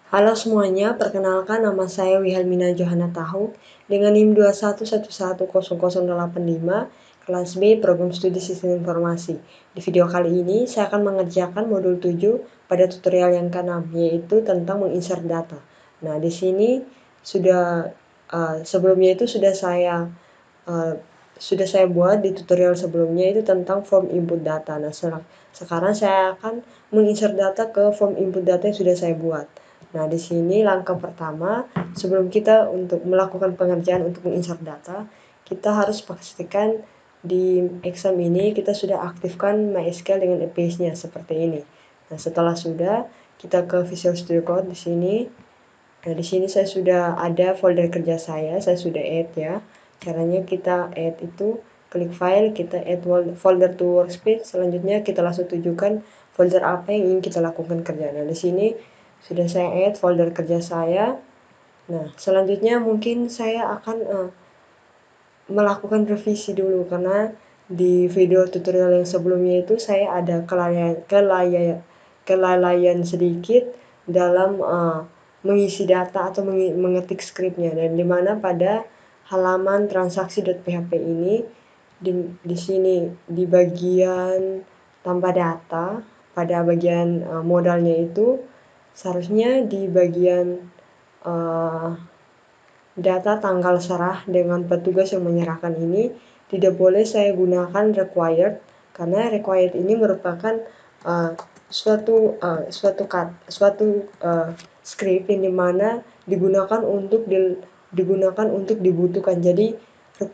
Halo semuanya, perkenalkan nama saya Wihelmina Johana Tahuk dengan NIM 211110085, kelas B Program Studi Sistem Informasi. Di video kali ini saya akan mengerjakan modul 7 pada tutorial yang ke-6, yaitu tentang menginsert data. Nah, di sini sebelumnya itu sudah saya buat di tutorial sebelumnya itu tentang form input data. Nah, sekarang saya akan menginsert data ke form input data yang sudah saya buat. Nah, di sini langkah pertama, sebelum kita untuk melakukan pengerjaan untuk menginsert data, kita harus pastikan di exam ini kita sudah aktifkan MySQL dengan APIs-nya seperti ini. Nah, setelah sudah, kita ke Visual Studio Code di sini. Nah, di sini saya sudah ada folder kerja saya sudah add ya. Caranya kita add itu, klik file, kita add folder to workspace, selanjutnya kita langsung tujukan folder apa yang ingin kita lakukan kerja. Nah, di sini sudah saya add folder kerja saya. Nah, selanjutnya mungkin saya akan melakukan revisi dulu karena di video tutorial yang sebelumnya itu saya ada kelalaian sedikit dalam mengisi data atau mengetik skripnya, dan dimana pada halaman transaksi.php ini di sini di bagian tambah data pada bagian modalnya itu seharusnya di bagian data tanggal serah dengan petugas yang menyerahkan ini tidak boleh saya gunakan required, karena required ini merupakan suatu script yang dimana digunakan untuk dibutuhkan. Jadi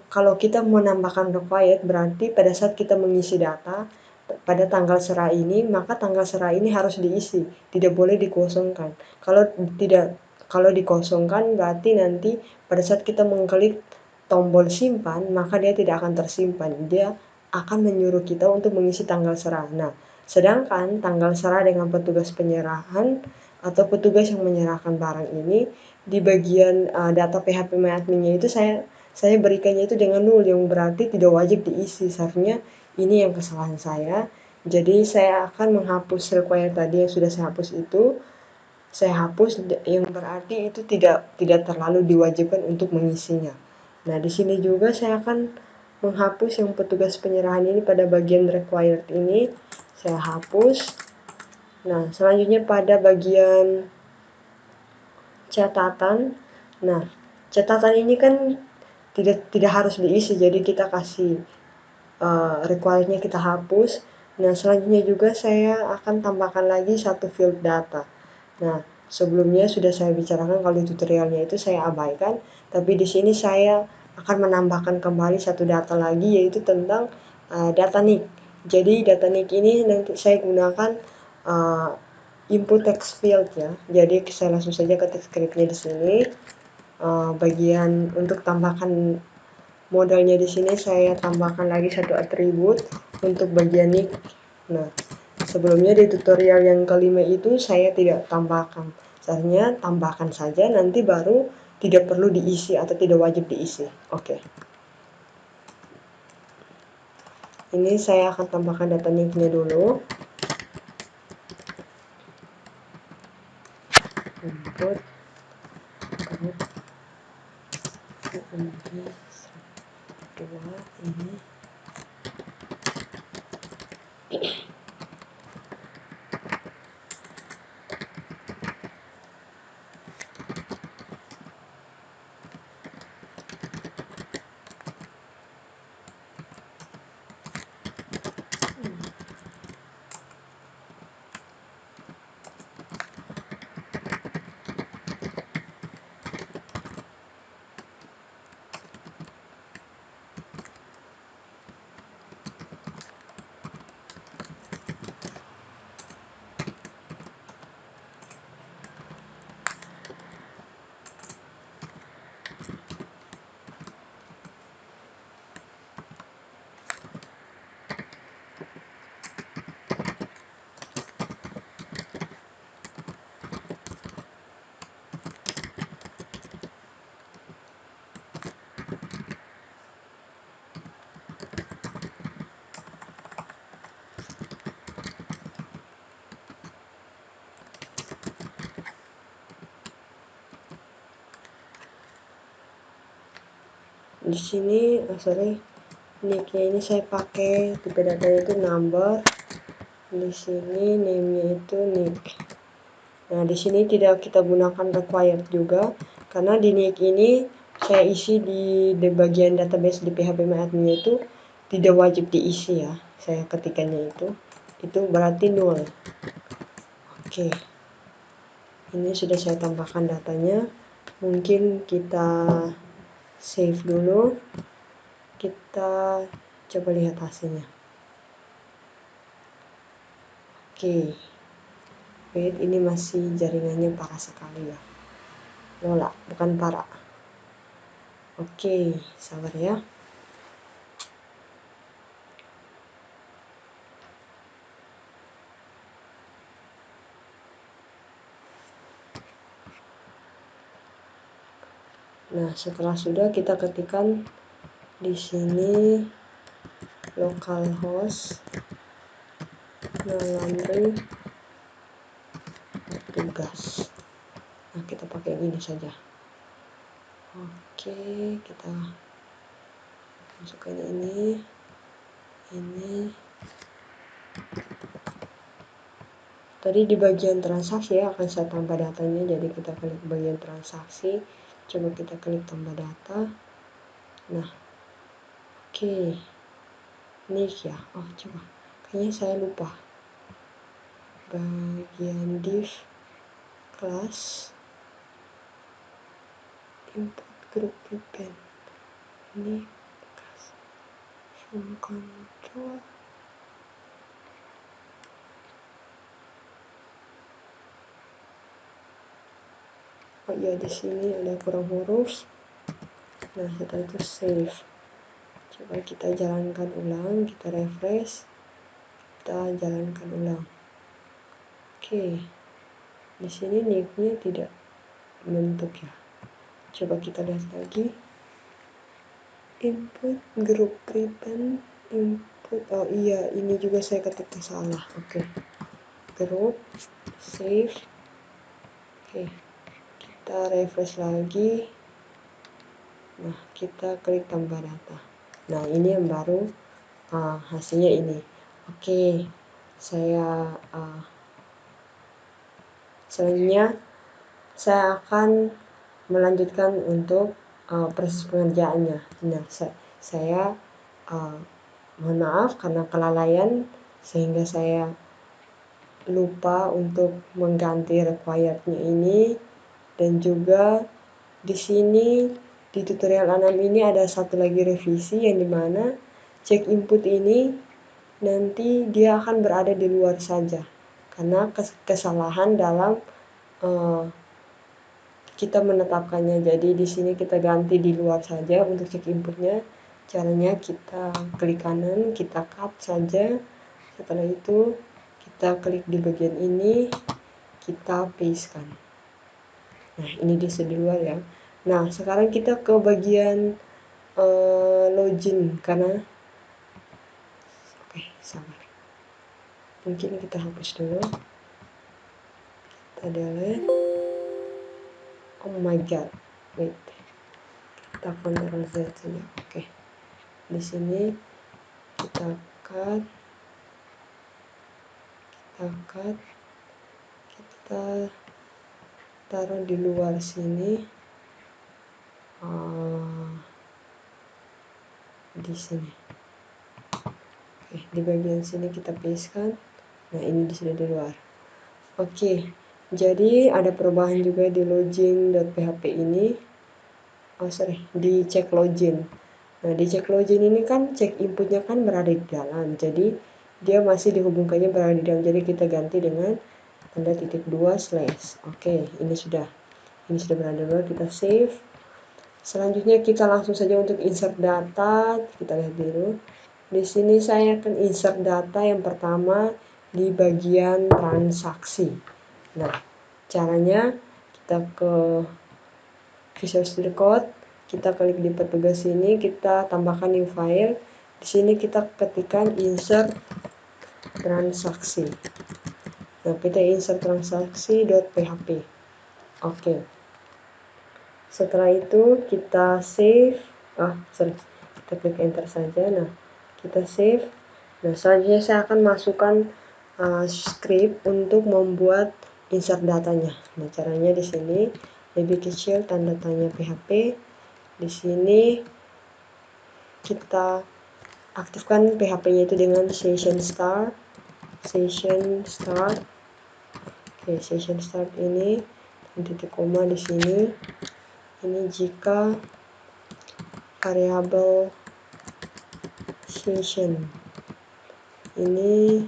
kalau kita menambahkan required berarti pada saat kita mengisi data pada tanggal serah ini, maka tanggal serah ini harus diisi, tidak boleh dikosongkan. Kalau dikosongkan berarti nanti pada saat kita mengklik tombol simpan, maka dia tidak akan tersimpan. Dia akan menyuruh kita untuk mengisi tanggal serah. Nah, sedangkan tanggal serah dengan petugas penyerahan atau petugas yang menyerahkan barang ini di bagian data PHP-MyAdmin-nya itu saya berikannya itu dengan nul, yang berarti tidak wajib diisi. Seharusnya ini yang kesalahan saya. Jadi saya akan menghapus required tadi yang sudah saya hapus itu. Saya hapus yang berarti itu tidak terlalu diwajibkan untuk mengisinya. Nah, di sini juga saya akan menghapus yang petugas penyerahan ini pada bagian required ini. Saya hapus. Nah, selanjutnya pada bagian catatan. Nah, catatan ini kan tidak harus diisi, jadi kita kasih requirednya kita hapus. Nah, selanjutnya juga saya akan tambahkan lagi satu field data. Nah, sebelumnya sudah saya bicarakan kalau di tutorialnya itu saya abaikan, tapi di sini saya akan menambahkan kembali satu data lagi, yaitu tentang data nick. Jadi data nick ini nanti saya gunakan input text field ya. Jadi saya langsung saja ke text scriptnya di sini. Bagian untuk tambahkan modalnya di sini saya tambahkan lagi satu atribut untuk bagian nick. Nah, sebelumnya di tutorial yang kelima itu saya tidak tambahkan. Seharusnya tambahkan saja, nanti baru tidak perlu diisi atau tidak wajib diisi. Oke. Ini saya akan tambahkan data nicknya dulu. Input dua ini. Di sini nicknya ini saya pakai tipe datanya itu number. Di sini name-nya itu nick. Nah, di sini tidak kita gunakan required juga karena di nick ini saya isi di bagian database di phpMyAdmin itu tidak wajib diisi ya. Saya ketikannya itu berarti null. Oke. Ini sudah saya tambahkan datanya. Mungkin kita save dulu. Kita coba lihat hasilnya. Oke. Wait, ini masih jaringannya parah sekali ya. Lola, bukan parah. Oke, sabar ya. Nah, setelah sudah kita ketikkan di sini localhost laundry tugas. Nah, kita pakai ini saja. Oke, kita masukkan ini. Tadi di bagian transaksi ya akan saya tambah datanya, jadi kita klik bagian transaksi. Coba kita klik tambah data. Nah, oke. Nick ya. Oh, coba. Kayaknya saya lupa. Bagian div class input group event. Ini from control. Oh iya, di sini ada kurang huruf. Nah, setelah itu save. Coba kita jalankan ulang, kita refresh. Kita jalankan ulang. Oke. Di sini nicknya tidak bentuk ya. Coba kita lihat lagi. Input group ribbon input. Oh iya, ini juga saya ketiknya salah. Oke. Group save. Oke. Kita refresh lagi. Nah, kita klik tambah data. Nah, ini yang baru hasilnya ini. Oke. Selanjutnya saya akan melanjutkan untuk proses pengerjaannya. Nah, saya mohon maaf karena kelalaian sehingga saya lupa untuk mengganti requirednya ini, dan juga di sini di tutorial 6 ini ada satu lagi revisi yang dimana cek input ini nanti dia akan berada di luar saja karena kesalahan dalam kita menetapkannya. Jadi di sini kita ganti di luar saja untuk cek inputnya. Caranya kita klik kanan, kita cut saja. Setelah itu kita klik di bagian ini, kita pastekan. Nah, ini di luar ya. Nah, sekarang kita ke bagian login karena oke, sabar. Mungkin kita hapus dulu. Kita delete. Oh my god. Wait. Kita Ctrl Z saja. Oke. Di sini kita cut. Kita taruh di luar sini. Di sini. Oke, di bagian sini kita pastekan. Nah, ini di sini di luar. Oke, jadi ada perubahan juga di login.php ini. Di cek login. Nah, di cek login ini kan cek inputnya kan berada di dalam. Jadi dia masih dihubungkannya berada di dalam. Jadi kita ganti dengan tanda titik 2 slash. Oke, ini sudah berada di luar. Kita save. Selanjutnya kita langsung saja untuk insert data. Kita lihat dulu. Di sini saya akan insert data yang pertama di bagian transaksi. Nah, caranya kita ke Visual Studio Code, kita klik di petugas ini, kita tambahkan new file. Di sini kita ketikkan insert transaksi. Nah, kita insert transaksi.php. Oke. Setelah itu kita save. sorry, kita klik enter saja. Nah, kita save. Nah, selanjutnya saya akan masukkan script untuk membuat insert datanya. Nah, caranya di sini lebih kecil tanda tanya PHP. Di sini kita aktifkan PHP-nya itu dengan session start. Oke, session start ini titik koma di sini. Ini jika variabel session ini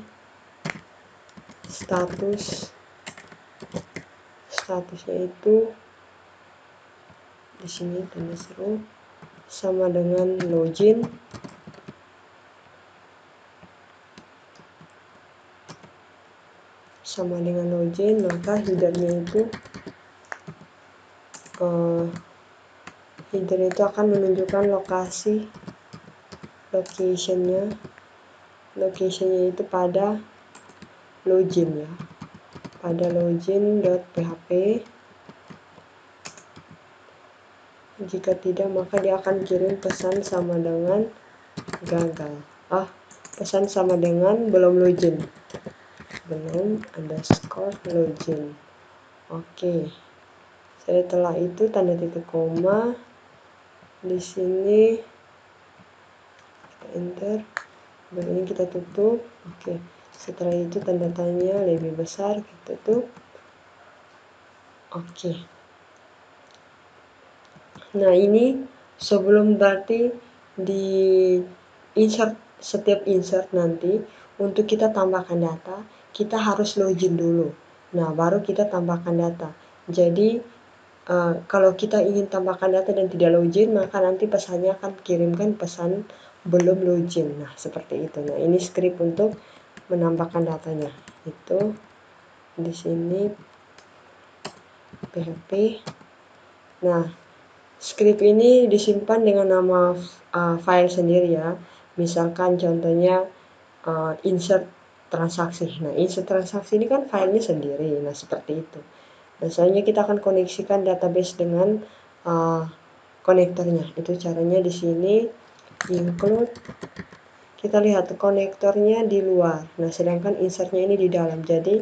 statusnya itu di sini tanda seru sama dengan login, maka headernya itu akan menunjukkan locationnya itu pada login ya, pada login.php. Jika tidak, maka dia akan kirim pesan sama dengan gagal. Pesan sama dengan belum login. Oke. Setelah itu tanda titik koma di sini, kita enter. Ini kita tutup. Oke. Setelah itu tanda tanya lebih besar, kita tutup. Oke. Nah, ini sebelum berarti di setiap insert nanti untuk kita tambahkan data, kita harus login dulu. Nah, baru kita tambahkan data. Jadi kalau kita ingin tambahkan data dan tidak login, maka nanti pesannya akan kirimkan pesan belum login. Nah, seperti itu. Nah, ini script untuk menambahkan datanya. Itu di sini PHP. Nah, script ini disimpan dengan nama file sendiri ya. Misalkan contohnya insert transaksi. Nah, insert transaksi ini kan filenya sendiri. Nah, seperti itu. Nah, selanjutnya kita akan koneksikan database dengan konektornya. Itu caranya di sini include. Kita lihat konektornya di luar. Nah, sedangkan insertnya ini di dalam. Jadi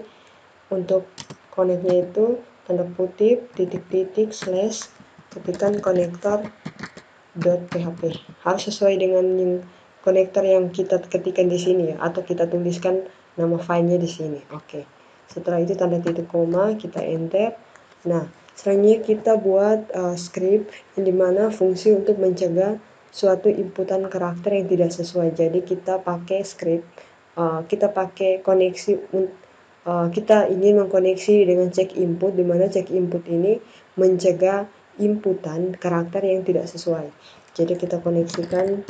untuk koneknya itu tanda kutip titik-titik slash ketikan konektor.php. Harus sesuai dengan konektor yang kita ketikkan di sini ya, atau kita tuliskan nama filenya di sini. Oke. Setelah itu tanda titik koma, kita enter. Nah, selanjutnya kita buat script yang dimana fungsi untuk mencegah suatu inputan karakter yang tidak sesuai. Jadi kita pakai script, kita pakai koneksi. Kita ingin mengkoneksi dengan check input, di mana check input ini mencegah inputan karakter yang tidak sesuai. Jadi kita koneksikan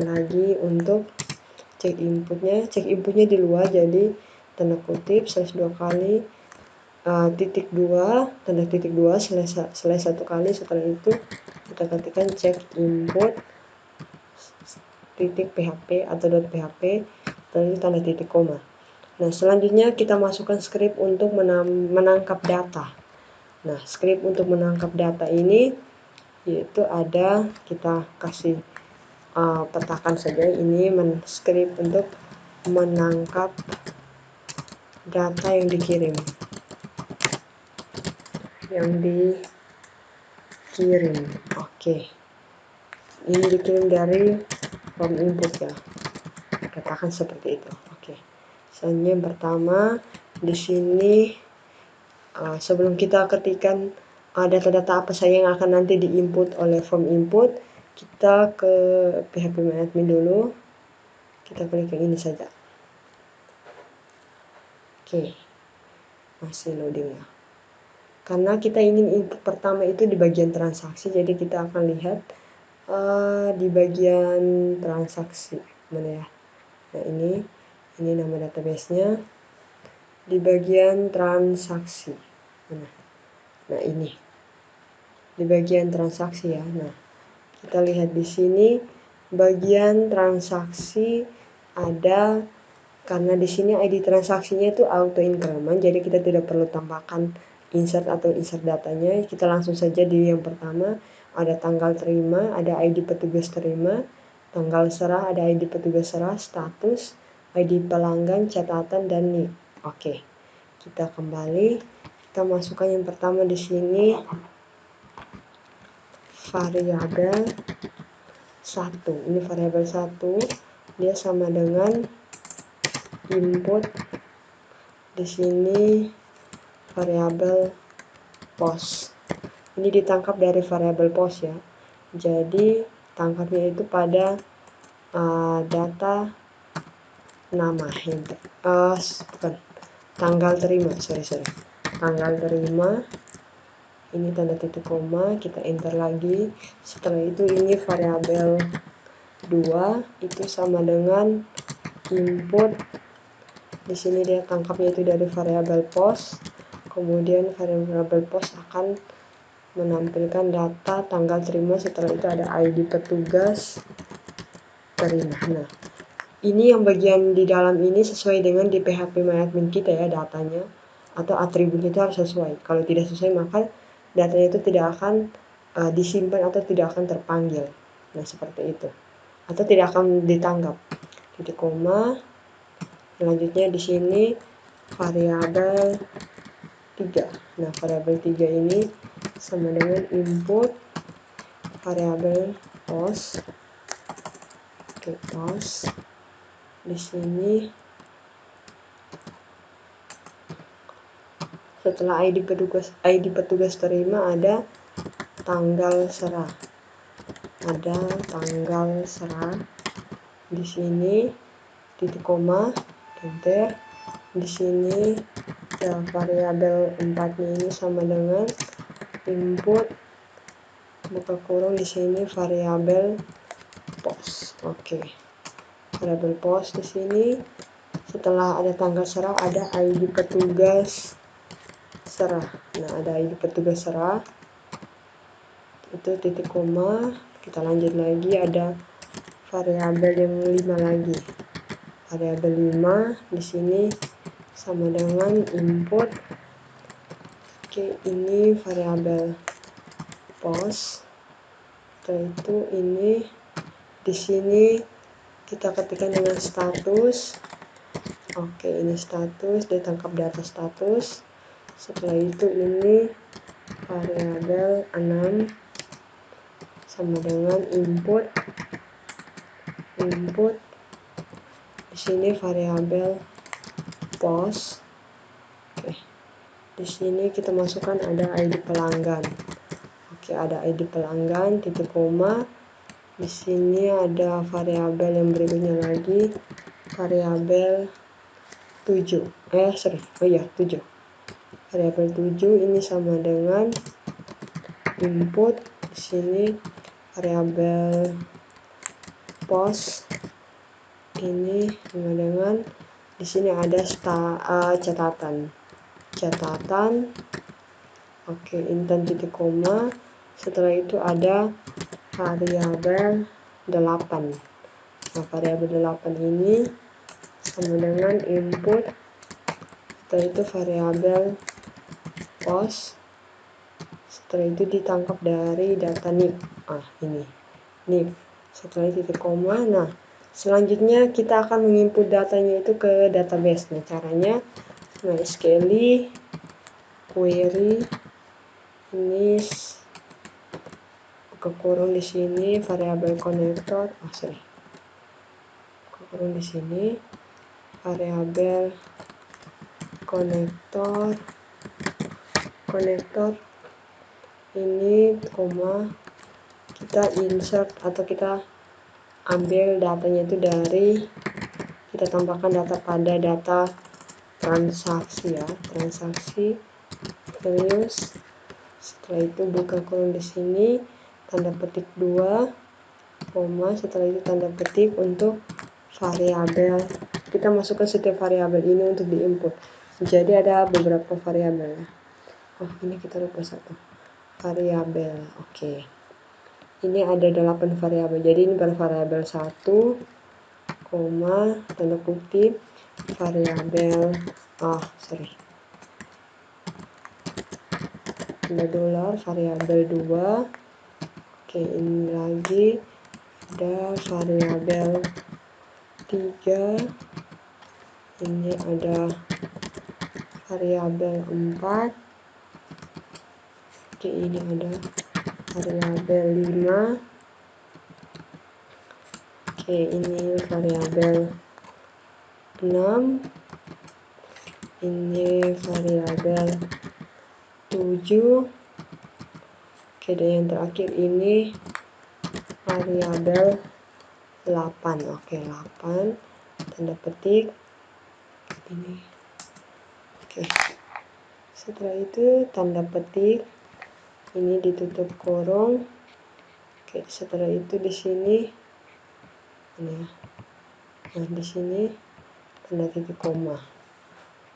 lagi untuk check inputnya di luar. Jadi tanda kutip slash 2 kali titik 2 tanda titik 2 slash 1 kali. Setelah itu kita ketikkan check input titik php atau .php, lalu tanda titik koma. Nah, selanjutnya kita masukkan script untuk menangkap data. Nah, script untuk menangkap data ini yaitu ada, kita kasih petakan saja, ini script untuk menangkap data yang dikirim. Oke. Ini dikirim dari form input ya. Katakan seperti itu. Oke. Selanjutnya yang pertama di sini sebelum kita ketikkan data-data apa saja yang akan nanti diinput oleh form input, kita ke php-admin dulu. Kita klik yang ini saja. Oke. Masih loading ya. Karena kita ingin input pertama itu di bagian transaksi, jadi kita akan lihat di bagian transaksi mana ya. Nah, ini nama database-nya di bagian transaksi. Nah, ini di bagian transaksi ya. Nah, kita lihat di sini bagian transaksi ada, karena di sini ID transaksinya itu auto increment, jadi kita tidak perlu tambahkan insert atau insert datanya. Kita langsung saja di yang pertama ada tanggal terima, ada ID petugas terima, tanggal serah, ada ID petugas serah, status, ID pelanggan, catatan, dan NIK. Oke, kita kembali, kita masukkan yang pertama di sini variabel 1. Ini variabel 1, dia sama dengan input di sini variabel post. Ini ditangkap dari variabel post ya. Jadi tangkapnya itu pada data nama bukan tanggal terima, tanggal terima. Ini tanda titik koma, kita enter lagi. Setelah itu ini variabel 2 itu sama dengan input. Di sini dia tangkapnya itu dari variabel post. Kemudian variabel post akan menampilkan data tanggal terima, setelah itu ada ID petugas terima. Nah, ini yang bagian di dalam ini sesuai dengan di PHPMyAdmin kita ya, datanya atau atribut itu harus sesuai. Kalau tidak sesuai maka datanya itu tidak akan disimpan atau tidak akan terpanggil. Nah, seperti itu. Atau tidak akan ditangkap. Titik koma. Selanjutnya di sini variabel 3. Nah, variabel 3 ini sama dengan input variabel post. Oke, post. Di sini setelah ID petugas terima ada tanggal serah. Ada tanggal serah. Di sini titik koma, enter. Di sini variabel 4-nya ini sama dengan input buka kurung, di sini variabel post. Oke. Variabel post di sini setelah ada tanggal serah ada ID petugas serah. Nah, ada ID petugas serah. Itu titik koma, kita lanjut lagi, ada variabel yang 5 lagi. Variabel 5 di sini sama dengan input. Oke, ini variabel post. Setelah itu ini di sini kita ketikkan dengan status. Oke, ini status, ditangkap data status. Setelah itu ini variabel 6 sama dengan input. Di sini variabel post. Oke. Di sini kita masukkan ada ID pelanggan. Oke, ada ID pelanggan, titik koma. Di sini ada variabel yang berikutnya lagi, variabel 7. 7. Variabel 7 ini sama dengan input. Di sini variabel post ini sama dengan, di sini ada catatan. Oke, intan titik koma. Setelah itu ada variabel 8. Nah, variabel 8 ini sama dengan input. Setelah itu variabel post. Setelah itu ditangkap dari data NIK. Ini NIK. Setelah titik koma. Nah, selanjutnya kita akan menginput datanya itu ke database. Nah, caranya MySQL query ini buka kurung, di sini variabel konektor. Buka kurung, di sini variabel konektor ini koma, kita insert atau kita ambil datanya itu dari, kita tambahkan data pada data transaksi ya, transaksi values. Setelah itu buka kurung, di sini tanda petik 2 koma, setelah itu tanda petik untuk variabel. Kita masukkan setiap variabel ini untuk diinput. Jadi ada beberapa variabel. Ini kita lupa satu variabel. Oke. Ini ada 8 variabel. Jadi ini variabel 1 koma, tanda kutip variabel tanda dolar variabel 2 Oke, ini lagi ada variabel 3, ini ada variabel 4, oke, ini ada variabel 5, oke, ini variabel 6, ini variabel 7, oke, dan yang terakhir ini variabel 8. Oke, 8 tanda petik ini. Oke, setelah itu tanda petik ini ditutup kurung. Oke, setelah itu di sini ini ya. Nah, di sini tanda titik koma.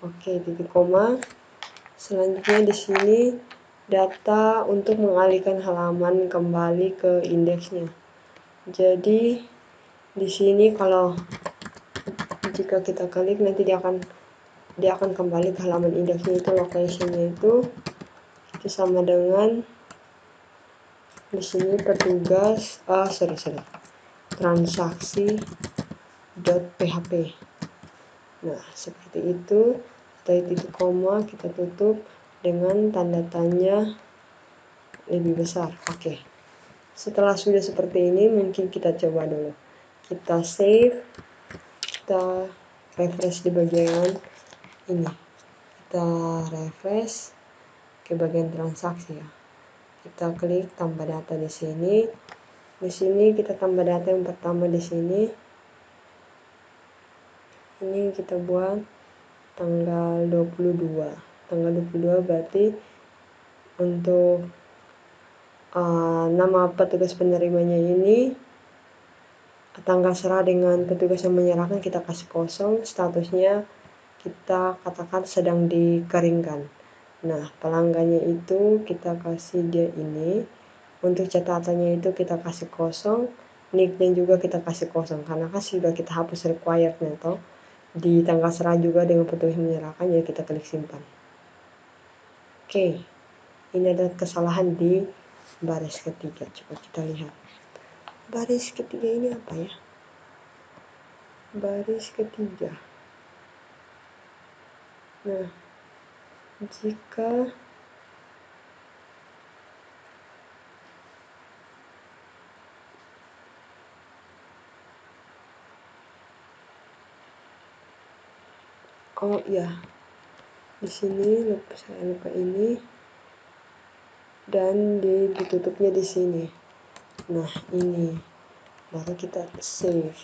Oke, titik koma. Selanjutnya di sini data untuk mengalihkan halaman kembali ke indeksnya. Jadi di sini kalau jika kita klik nanti dia akan kembali ke halaman indeksnya, itu locationnya itu sama dengan di sini petugas transaksi.php. Nah, seperti itu. Setelah titik koma kita tutup dengan tanda tanya lebih besar. Oke. Setelah sudah seperti ini, mungkin kita coba dulu. Kita save, kita refresh di bagian ini. Kita refresh ke bagian transaksi ya. Kita klik tambah data di sini. Di sini kita tambah data yang pertama di sini. Ini kita buat tanggal 22. Tanggal 22 berarti untuk nama petugas penerimanya ini tanggal serah dengan petugas yang menyerahkan kita kasih kosong, statusnya kita katakan sedang dikeringkan. Nah, pelanggannya itu kita kasih dia ini, untuk catatannya itu kita kasih kosong, nicknya juga kita kasih kosong, karena kan sudah kita hapus requirednya toh. Di tanggal serah juga dengan petugas menyerahkan, jadi kita klik simpan. Oke, ini ada kesalahan di baris ketiga, coba kita lihat. Baris ketiga ini apa ya? Baris ketiga. Nah, jika oh iya, di sini saya lupa ini, dan ditutupnya di sini. Nah, ini baru kita save.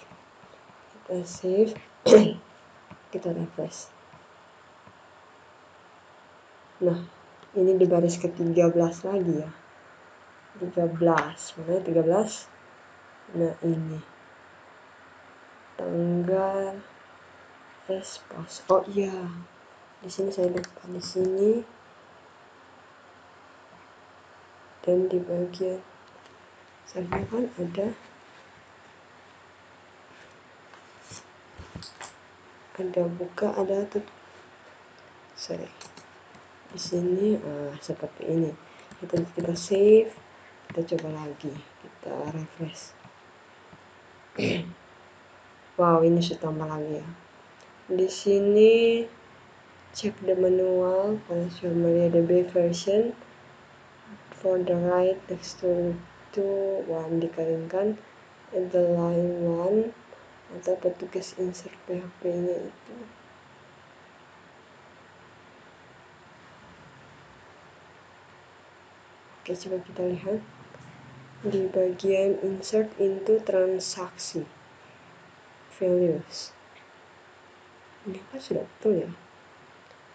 Kita refresh. Nah, ini di baris ke-13 lagi ya. 13, mana 13? Nah, ini tanggal pas. Oh iya, di sini saya lupa, di sini dan di bagian sana kan ada buka, ada tutup. Sorry, di sini seperti ini. Kita save, kita coba lagi, kita refresh. Wow, ini sudah tambah lagi ya. Di sini check the manual for MariaDB version for the right next to 1 dikeringkan, and the line 1 atau petugas insert PHP-nya itu. Oke, coba kita lihat di bagian insert into transaksi values. Ini kan sudah betul ya.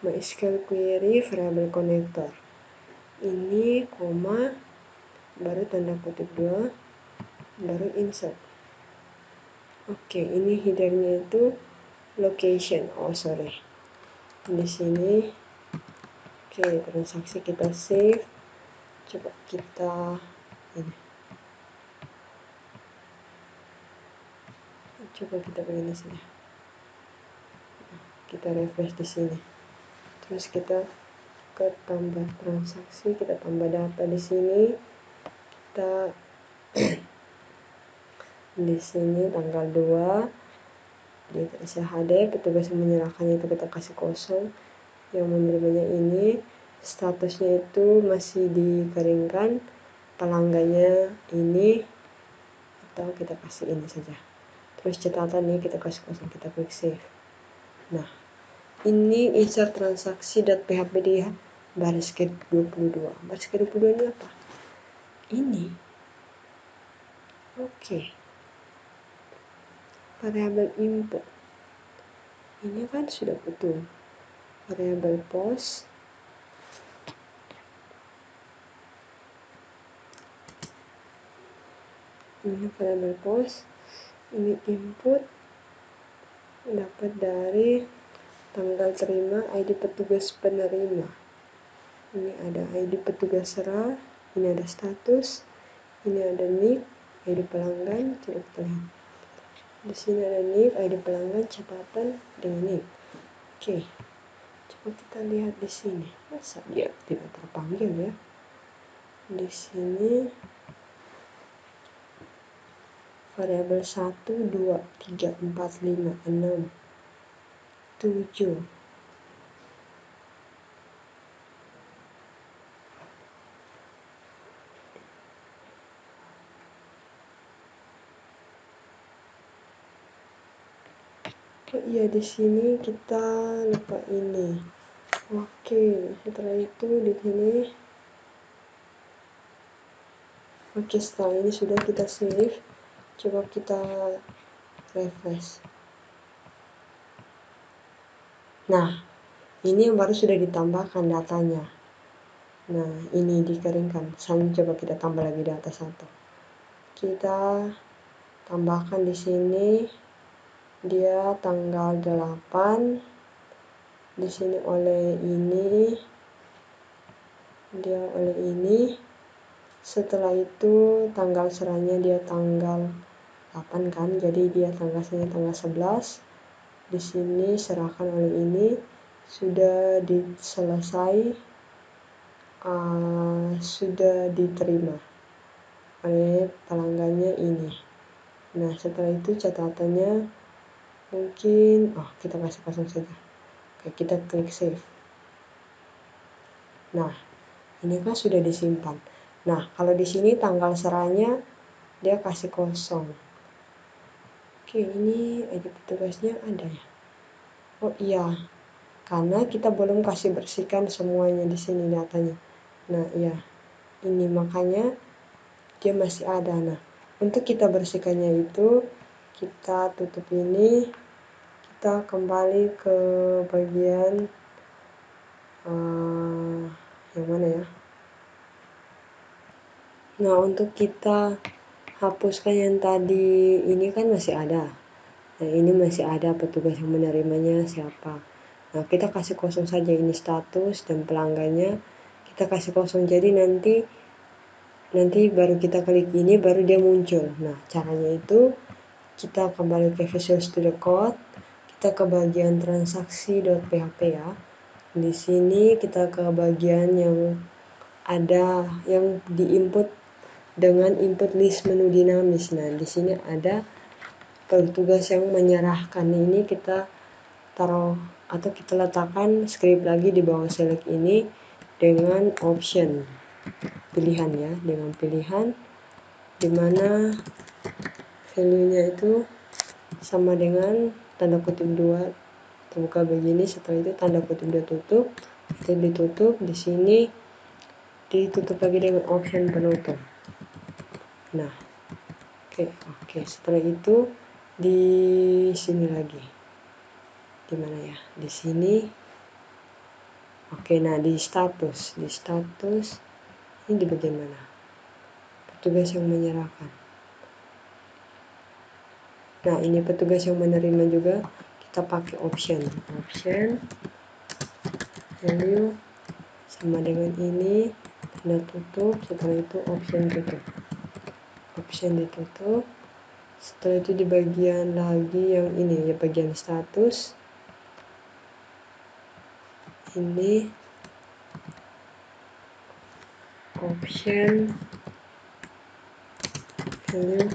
MySQL query variable connector. Ini koma, baru tanda kutip 2, baru insert. Oke, ini headernya itu location. Oh, sorry. Di sini. Oke, transaksi kita save. Coba kita ini. Coba kita begini saja. Kita refresh di sini. Terus kita ke tambah transaksi, kita tambah data di sini. Kita Di sini tanggal 2 di SHD, petugas yang menyerahkannya itu kita kasih kosong. Yang menerimanya ini statusnya itu masih dikeringkan, pelanggannya ini, atau kita kasih ini saja. Terus catatan ini kita kasih kosong, kita klik save. Nah, ini insert transaksi.php dia baris ke-22. Baris ke-22 ini apa? Ini. Oke. Variabel input. Ini kan sudah betul. Variabel post. Ini variabel post. Ini input dapat dari tanggal terima, ID petugas penerima. Ini ada ID petugas serah, ini ada status, ini ada NIK, ID pelanggan, tidak kita lihat. Di sini ada NIK, ID pelanggan, catatan dengan NIK. Oke, coba kita lihat di sini. Masa dia tidak terpanggil ya? Di sini variabel 1, 2, 3, 4, 5, 6, 7. Oh iya, di sini kita lupa ini. Oke, setelah itu di sini. Oke, setelah ini sudah kita save. Coba kita refresh. Nah, ini yang baru sudah ditambahkan datanya. Nah, ini dikeringkan. Coba kita tambah lagi data satu. Kita tambahkan di sini dia tanggal 8. Di sini oleh ini, dia oleh ini. Setelah itu tanggal serahnya dia tanggal 8 kan, jadi dia tanggal 11. Di sini serahkan oleh ini, sudah selesai, sudah diterima oleh pelanggannya ini. Nah, setelah itu catatannya mungkin kita kasih kosong saja. Oke, kita klik save. Nah, ini kan sudah disimpan. Nah, kalau di sini tanggal serahnya dia kasih kosong. Oke, ini ID petugasnya ada ya. Oh iya, karena kita belum kasih bersihkan semuanya di sini datanya. Nah, iya. Ini makanya dia masih ada. Nah, untuk kita bersihkannya itu kita tutup ini, kita kembali ke bagian yang mana ya? Nah, untuk kita hapuskan yang tadi ini kan masih ada. Nah, ini masih ada petugas yang menerimanya siapa. Nah, kita kasih kosong saja ini status dan pelanggannya. Kita kasih kosong, jadi nanti baru kita klik ini baru dia muncul. Nah, caranya itu kita kembali ke Visual Studio Code, kita ke bagian transaksi.php ya. Di sini kita ke bagian yang ada yang diinput dengan input list menu dinamis. Nah, di sini ada petugas yang menyerahkan. Ini kita taruh atau kita letakkan script lagi di bawah select ini dengan option pilihan ya, dengan pilihan dimana value-nya itu sama dengan tanda kutip 2 terbuka begini. Setelah itu tanda kutip 2 tutup, itu ditutup. Di sini ditutup lagi dengan option penutup. Nah, oke. Setelah itu di sini lagi, di mana ya? Di sini. Oke, nah di status ini di bagian mana? Petugas yang menyerahkan. Nah, ini petugas yang menerima juga. Kita pakai option value sama dengan ini, tanda tutup. Setelah itu option ditutup. Setelah itu di bagian lagi yang ini ya, bagian status ini option value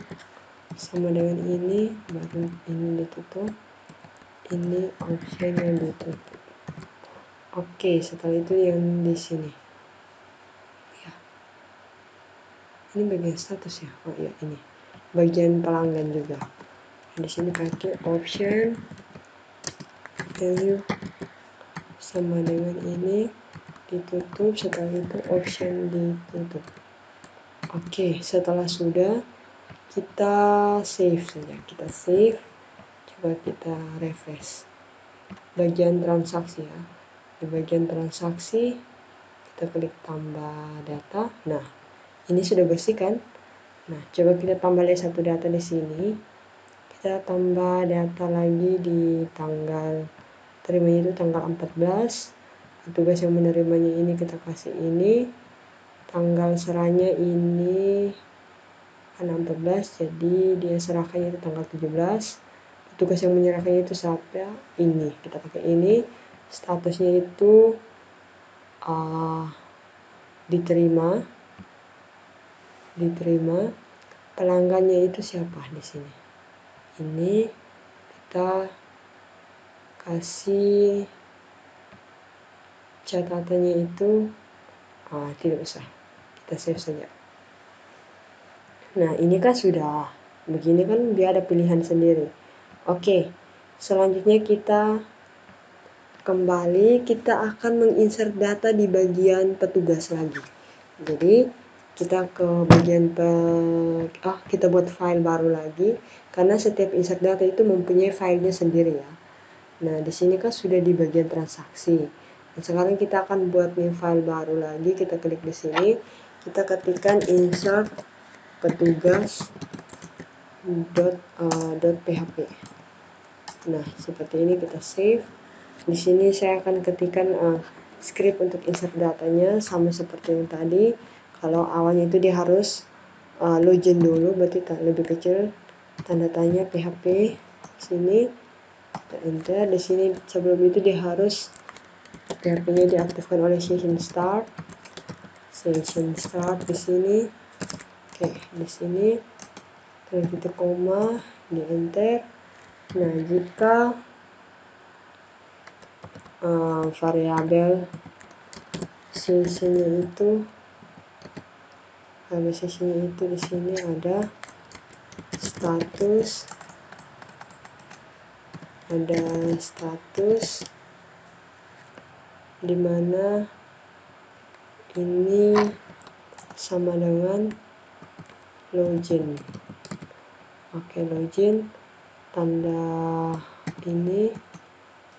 sama dengan ini, baru ini ditutup, ini option yang ditutup. Oke, setelah itu yang di sini ya, ini bagian status ya. Oh iya, ini bagian pelanggan juga. Di sini pakai option value sama dengan ini ditutup, setelah itu option ditutup. Oke, setelah sudah kita save saja, kita save, coba kita refresh bagian transaksi ya. Di bagian transaksi kita klik tambah data. Nah, ini sudah bersih kan? Nah, coba kita tambah lagi satu data di sini. Kita tambah data lagi di tanggal terimanya itu tanggal 14. Petugas yang menerimanya ini kita kasih ini. Tanggal serahnya ini kan 14, jadi dia serahkannya itu tanggal 17. Petugas yang menyerahkannya itu siapa? Ini. Kita pakai ini. Statusnya itu diterima. Pelanggannya itu siapa di sini? Ini kita kasih catatannya itu tidak usah, kita save saja. Nah, ini kan sudah begini kan, dia ada pilihan sendiri. Oke, selanjutnya kita kembali, kita akan menginsert data di bagian petugas lagi. Jadi kita ke bagian kita buat file baru lagi, karena setiap insert data itu mempunyai filenya sendiri ya. Nah, di sini kan sudah di bagian transaksi. Dan sekarang kita akan buat new file baru lagi. Kita klik di sini, kita ketikkan insert petugas .php. Nah, seperti ini kita save. Di sini saya akan ketikkan script untuk insert datanya sama seperti yang tadi. Kalau awalnya itu dia harus login dulu, berarti lebih kecil tanda tanya PHP. Sini kita enter. Di sini sebelum itu dia harus PHP-nya diaktifkan oleh session start di sini. Oke, di sini titik koma, di enter. Nah, jika variabel sessionnya itu di sini ada status, dimana ini sama dengan login. Oke, login, tanda ini.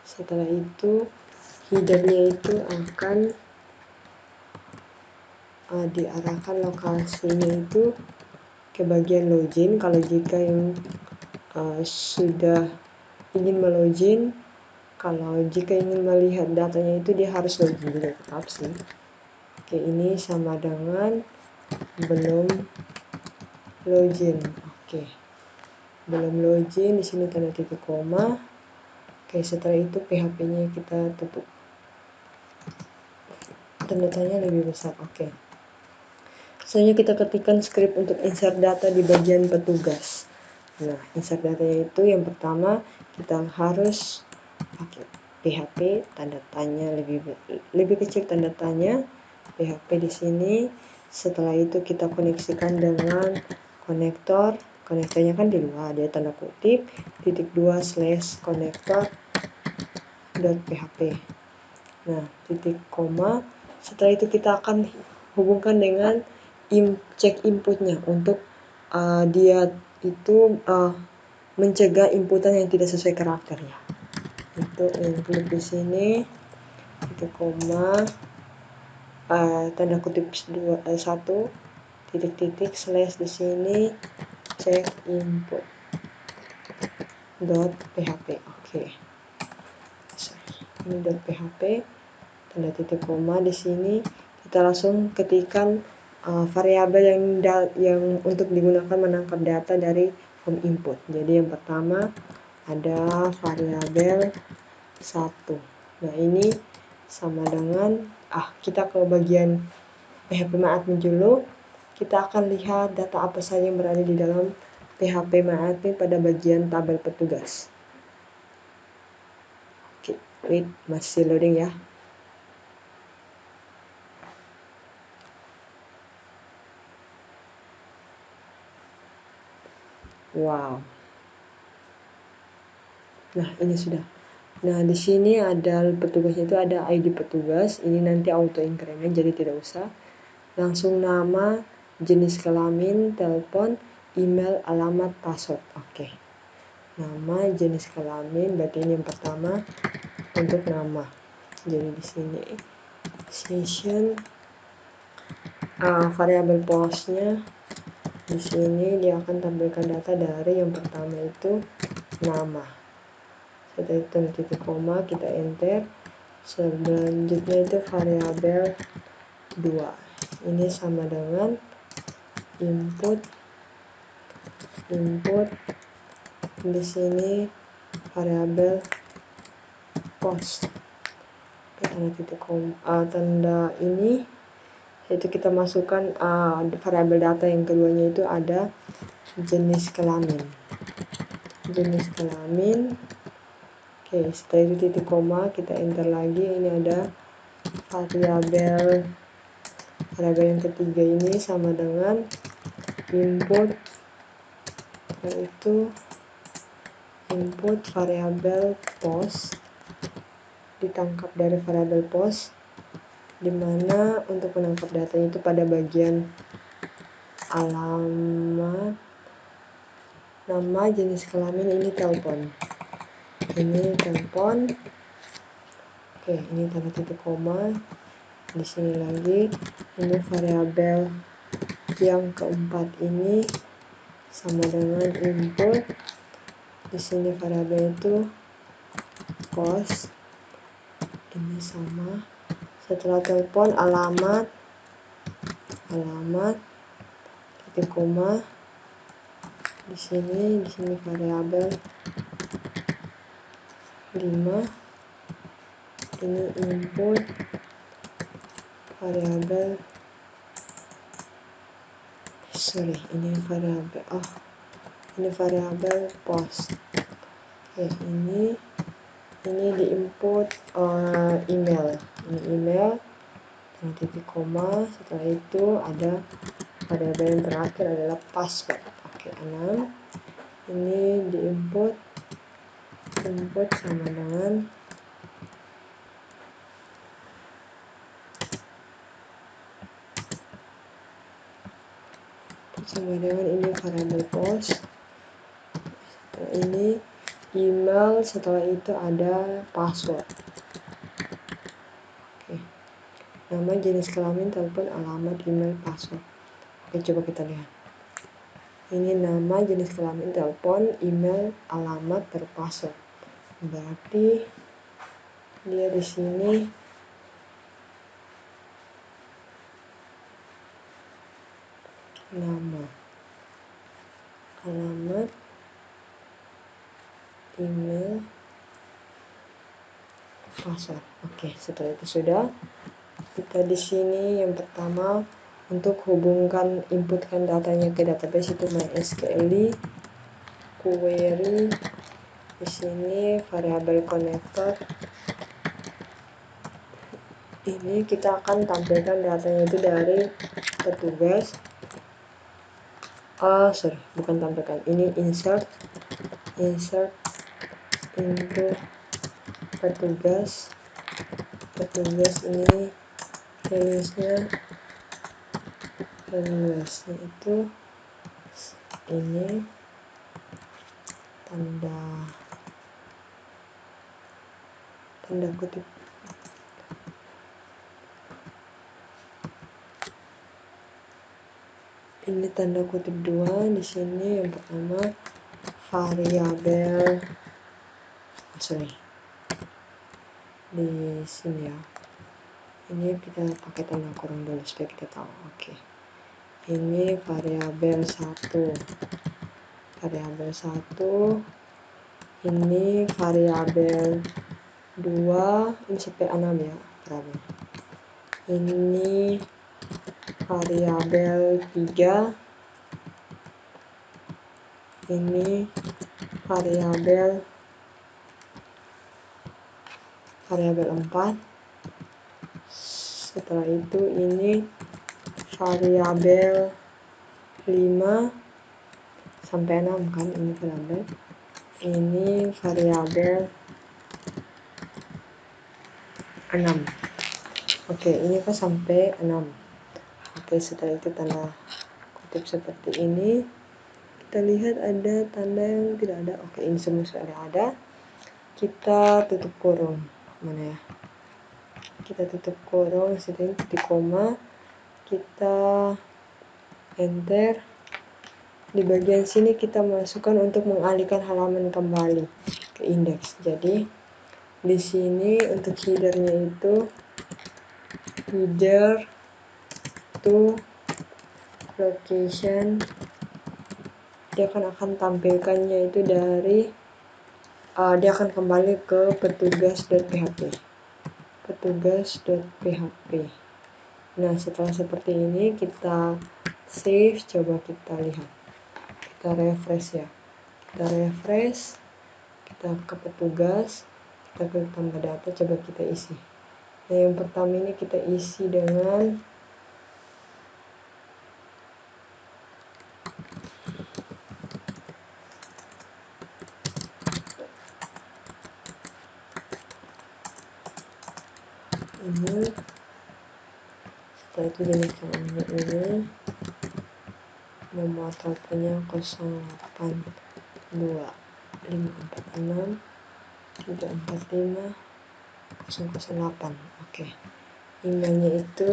Setelah itu headernya itu akan diarahkan lokasinya itu ke bagian login. Kalau jika yang sudah ingin melogin, kalau jika ingin melihat datanya itu dia harus login juga tetap sih. Oke, ini sama dengan belum login. Oke, belum login, di sini tanda titik koma. Oke, setelah itu PHP-nya kita tutup. Tanda tanya lebih besar. Oke. Selanjutnya kita ketikkan script untuk insert data di bagian petugas. Nah, insert datanya itu yang pertama kita harus pakai PHP tanda tanya lebih kecil tanda tanya PHP di sini. Setelah itu kita koneksikan dengan konektornya kan di luar, dia tanda kutip /connector.php. Nah, titik koma. Setelah itu kita akan hubungkan dengan cek inputnya untuk dia itu mencegah inputan yang tidak sesuai karakter ya. Itu include di sini titik koma tanda kutip 1 titik slash di sini cek input .php. Oke. Ini .php tanda titik koma di sini kita langsung ketikkan variabel yang untuk digunakan menangkap data dari form input. Jadi yang pertama ada variabel 1. Nah, ini sama dengan kita ke bagian PHP admin dulu. kita akan lihat data apa saja yang berada di dalam PHP MyAdmin pada bagian tabel petugas. Oke, wait, masih loading ya. Wow. Nah, ini sudah. Nah, di sini ada petugasnya, itu ada ID petugas. Ini nanti auto increment, jadi tidak usah. Langsung nama, jenis kelamin, telepon, email, alamat, password. Oke. Nama, jenis kelamin, berarti ini yang pertama untuk nama. Jadi di sini session, variabel postnya. Di sini dia akan tampilkan data dari yang pertama itu nama. Setelah itu titik koma, kita enter. Selanjutnya itu variabel 2. Ini sama dengan input. Di sini variabel post. Tanda titik koma, tanda ini yaitu kita masukkan variabel data yang keduanya itu ada jenis kelamin. Oke, setelah itu titik koma, kita enter lagi. Ini ada variabel yang ketiga, ini sama dengan input, yaitu input variabel post, ditangkap dari variabel post, dimana untuk menangkap datanya itu pada bagian alamat, nama, jenis kelamin, ini telepon. Oke, ini tanda titik koma. Di sini lagi, ini variabel yang keempat, ini sama dengan input. Di sini variabel itu post, ini sama. Setelah telepon, alamat, titik koma. Di sini variabel 5. Ini input variabel variabel post. Oke, ini di input email. Ini email, titik koma. Setelah itu ada variabel yang terakhir adalah password. Oke, 6. Ini di input sama dengan ini variabel post. Ini email, setelah itu ada password. Oke. Nama, jenis kelamin, telepon, alamat, email, password. Oke, coba kita lihat. Ini nama, jenis kelamin, telepon, email, alamat, password. Berarti dia di sini nama, alamat, email, password. Oke, setelah itu sudah. Kita di sini yang pertama untuk inputkan datanya ke database itu MySQL query. Di sini variabel connector. Ini kita akan tampilkan datanya itu dari petugas. Bukan tampilkan. Ini insert into petugas. Ini valuesnya itu ini tanda kutip. Ini tanda kutip 2. Di sini yang pertama variabel di sini ya. Ini kita pakai tanda kurung dulu supaya kita tahu. Oke. Ini variabel 1. Ini variabel 2. Ini sampai 6 ya. Ini variabel 3, ini variabel 4, setelah itu ini variabel 5 sampai 6 kan, ini variabel 6. Oke, ini kan sampai 6. Oke, setelah itu tanda kutip seperti ini. Kita lihat ada tanda yang tidak ada. Oke, ini semua sudah ada. Kita tutup kurung. Mana ya? Kita tutup kurung, setelah ini titik koma. Kita enter. Di bagian sini kita masukkan untuk mengalihkan halaman kembali ke indeks. Jadi di sini untuk headernya itu header to location, dia akan tampilkannya itu dari dia akan kembali ke petugas.php. Nah, setelah seperti ini kita save, coba kita lihat. Kita refresh ya. Kita refresh, kita ke petugas, kita ke tambah data, coba kita isi. Nah, yang pertama ini kita isi dengan ini. Setelah itu jenis kelaminnya ini, nomor teleponnya 082546345008. Oke, emailnya itu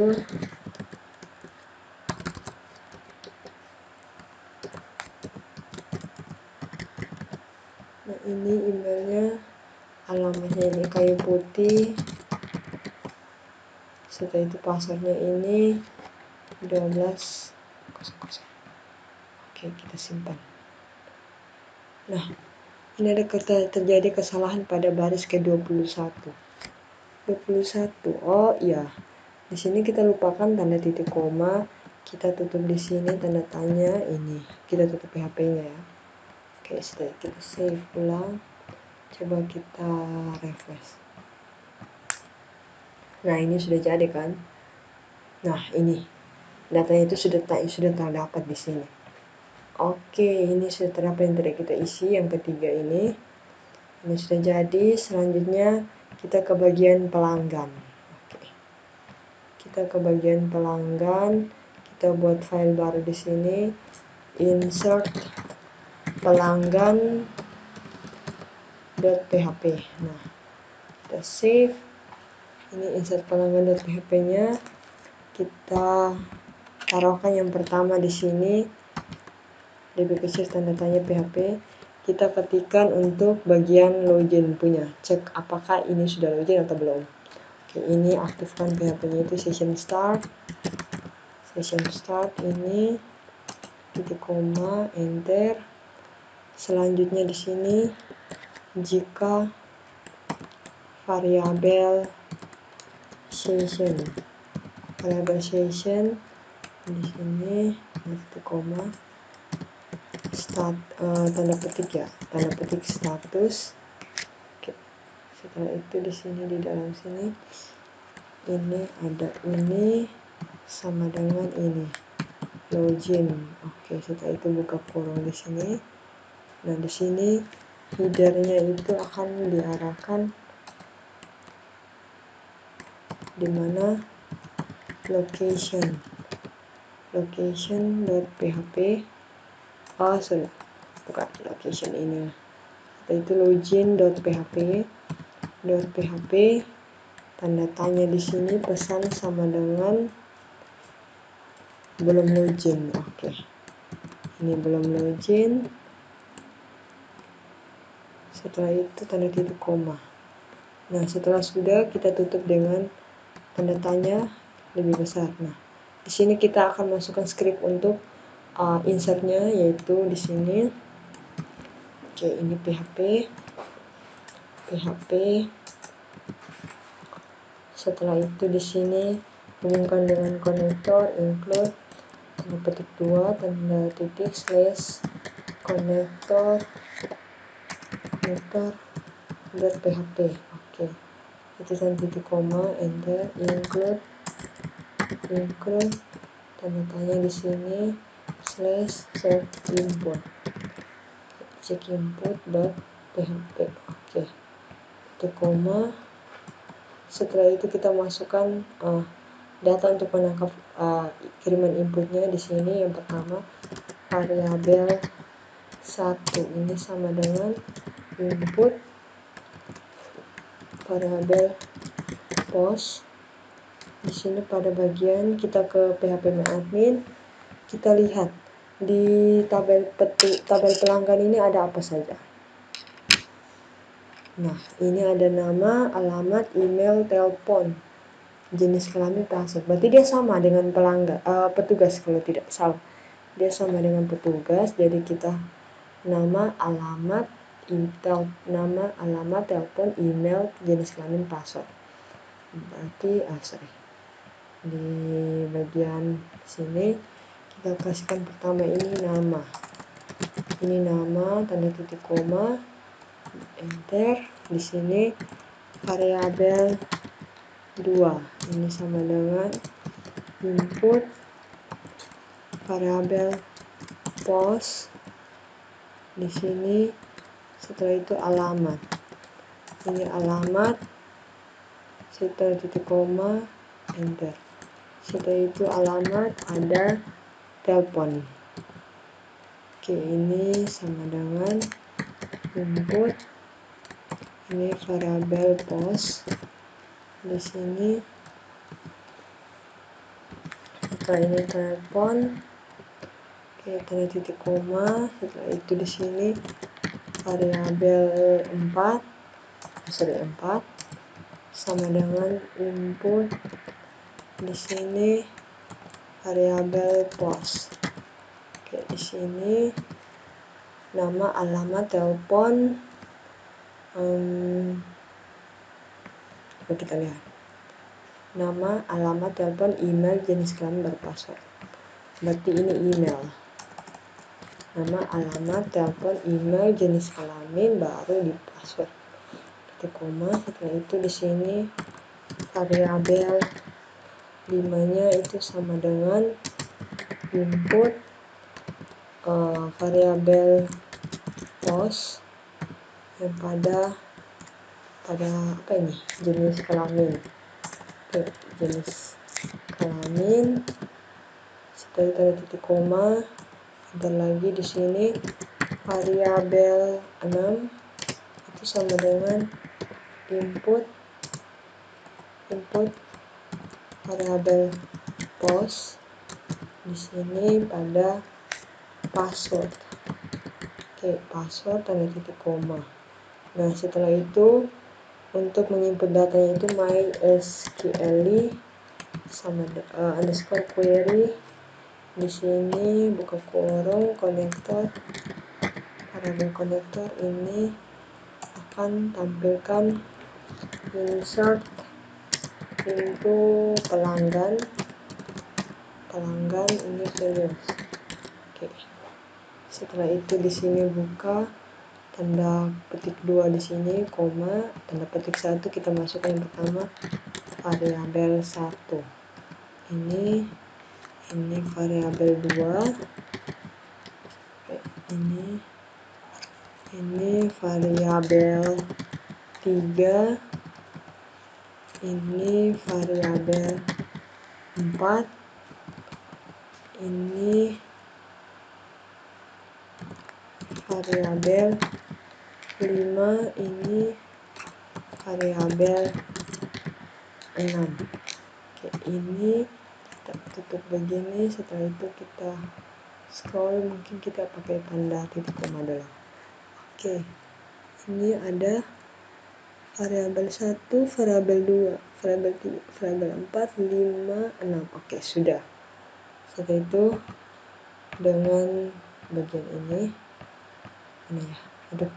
nah, ini emailnya, alamatnya ini kayu putih. Setelah itu passwordnya ini 1200. Oke, kita simpan. Nah, ini ada terjadi kesalahan pada baris ke-21. Oh iya, di sini kita lupakan tanda titik koma, kita tutup di sini tanda tanya ini, kita tutup PHP-nya ya. Oke, setelah kita save ulang, coba kita refresh. Nah, ini sudah jadi kan? Nah, ini datanya itu sudah terdapat di sini. Oke, ini sudah terdapat yang tadi kita isi, yang ketiga ini sudah jadi. Selanjutnya kita ke bagian pelanggan. Oke, kita ke bagian pelanggan, kita buat file baru di sini, insert pelanggan.php. Nah, kita save. Ini insert pelanggan.php-nya, kita taruhkan yang pertama di sini, lebih kecil tanda tanya PHP. Kita ketikkan untuk bagian login punya, cek apakah ini sudah login atau belum. Oke, ini aktifkan PHP-nya itu session start ini titik koma, enter. Selanjutnya di sini jika variabel session di sini titik koma, tanda petik status. Oke, setelah itu di sini di dalam sini ini ada ini sama dengan ini login. Oke, setelah itu buka kurung di sini. Nah, di sini headernya itu akan diarahkan di mana location.php. Bukan location ini. Itu login.php tanda tanya di sini pesan sama dengan belum login. Oke, ini belum login. Setelah itu tanda titik koma. Nah, setelah sudah, kita tutup dengan tanda tanya lebih besar. Nah, di sini kita akan masukkan script untuk insertnya, yaitu di sini. Oke, ini PHP. Setelah itu di sini hubungkan dengan konektor include tanda petik 2 tanda titik slash konektor php. Oke, itu tanda titik koma, enter, include tanda tanya di sini slash check input php. Oke, titik koma. Setelah itu kita masukkan data untuk menangkap kiriman inputnya di sini. Yang pertama variabel 1 ini sama dengan input variabel post. Di sini pada bagian kita ke PHP admin, kita lihat di tabel pelanggan ini ada apa saja. Nah, ini ada nama, alamat, email, telepon, jenis kelamin, password. Berarti dia sama dengan petugas kalau tidak salah. Dia sama dengan petugas, jadi kita nama, alamat, telepon, email, jenis kelamin, password. Berarti di bagian sini kita kasihkan pertama ini nama, tanda titik koma, enter. Di sini variabel 2 ini sama dengan input variabel post. Di sini setelah itu alamat, ini alamat, setelah titik koma, enter. Setelah itu alamat, ada telepon. Oke, ini sama dengan input, ini variabel post. Di sini setelah ini telepon, oke, tanda titik koma. Setelah itu di sini variabel 4 sama dengan input. Di sini variabel post. Oke, di sini nama, alamat, telepon. Coba kita lihat. Nama, alamat, telepon, email, jenis kelamin, baru password. Berarti ini email. Nama, alamat, telepon, email, jenis kelamin, baru di password. Titik koma. Setelah itu di sini variabel 5-nya itu sama dengan input variabel post yang pada apa ini, jenis kelamin. Oke, jenis kelamin. Setelah tanda titik koma, enter lagi. Di sini variabel 6 itu sama dengan input variabel post. Di sini pada password. Oke, password tanda titik koma. Nah, setelah itu untuk menginput datanya itu MySQL sama underscore query. Di sini buka kurung konektor, variabel konektor ini akan tampilkan insert into pelanggan ini serius. Oke. Setelah itu di sini buka tanda petik 2 di sini, koma, tanda petik 1 kita masukkan yang pertama variabel 1. Ini variabel 2. Ini variabel 3. Ini variabel 4. Ini variabel 5. Ini variabel 6. Oke, ini kita tutup begini. Setelah itu kita scroll, mungkin kita pakai tanda titik koma dulu. Oke, ini ada variabel 1, variabel 2, variabel 3, variabel 4, 5, 6. Oke, sudah. Setelah itu dengan bagian ini ya, aduh.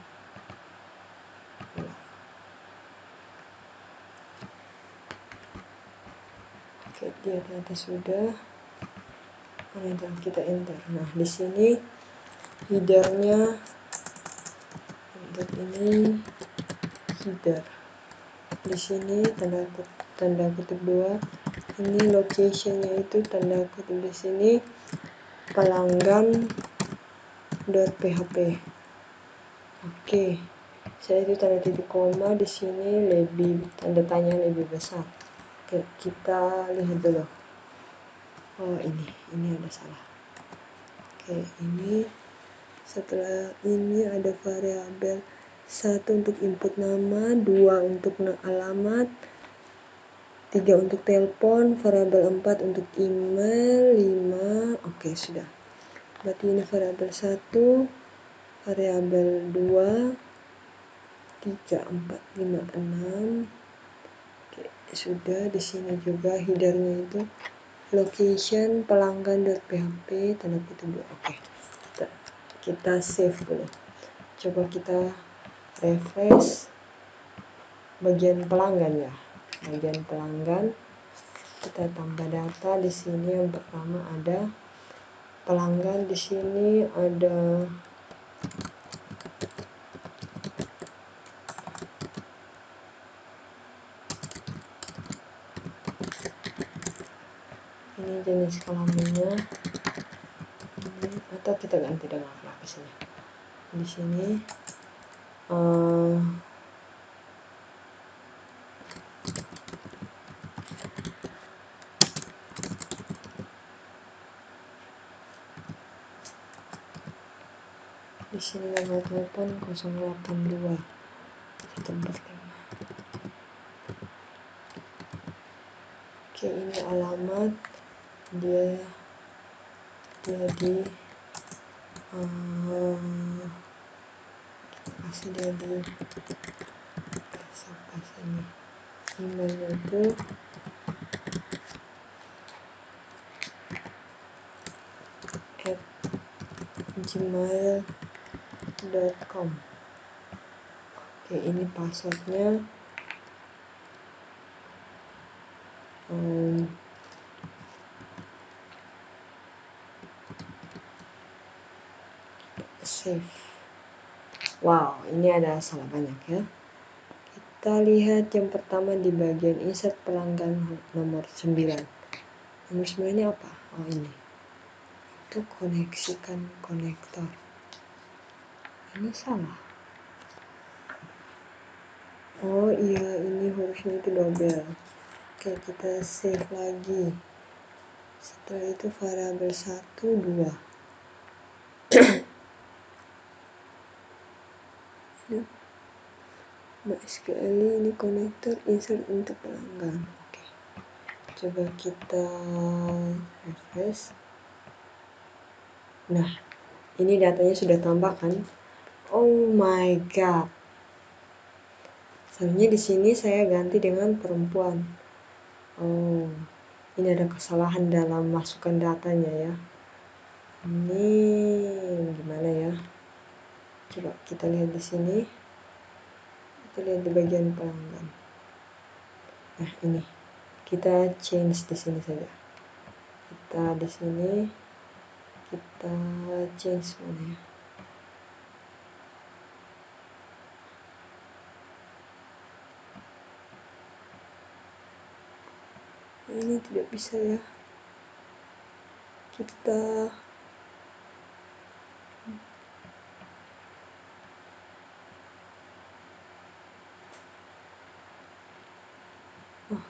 Oke, Oke, dia ternyata sudah. Enter, kita enter. Nah, di sini headernya untuk ini header. Di sini tanda kutip 2. Ini locationnya itu tanda kutip di sini pelanggan.php. Oke. Saya itu tanda titik koma di sini lebih tanda tanya lebih besar. Oke, kita lihat dulu. Oh, ini ada salah. Oke, ini setelah ini ada variabel 1 untuk input nama, 2 untuk alamat, 3 untuk telepon, variabel 4 untuk email, 5. Oke, sudah. Berarti ini variabel 1, variabel 2, 3, 4, 5, 6. Oke, sudah. Di sini juga headernya itu location pelanggan.php tanda kutip 2. Oke, kita save dulu. Coba kita refresh bagian pelanggan ya. Bagian pelanggan kita tambah data di sini. Yang pertama ada pelanggan, di sini ada ini jenis kelaminnya ini, atau kita ganti dengan lapis ini. Di sini di sini nomor telepon 082 145. Oke, ini alamat dia di kasih dia di ini. Emailnya itu @gmail.com. Oke, ini passwordnya save. Wow, ini ada salah banyak ya. Kita lihat yang pertama di bagian insert pelanggan nomor 9. Nomor 9 ini apa? Oh, ini. Itu koneksikan konektor. Ini salah. Oh iya, ini hurufnya itu double. Oke, kita save lagi. Setelah itu variabel 1, 2. MySQL ini konektor insert untuk pelanggan. Oke. Coba kita refresh. Nah, ini datanya sudah tambah kan? Oh my god. Sebenarnya di sini saya ganti dengan perempuan. Oh, ini ada kesalahan dalam masukkan datanya ya. Ini gimana ya? Coba kita lihat di sini. Kita lihat di bagian pelanggan. Nah, ini kita change di sini saja. Kita di sini kita change mana ya? Ini tidak bisa ya. Kita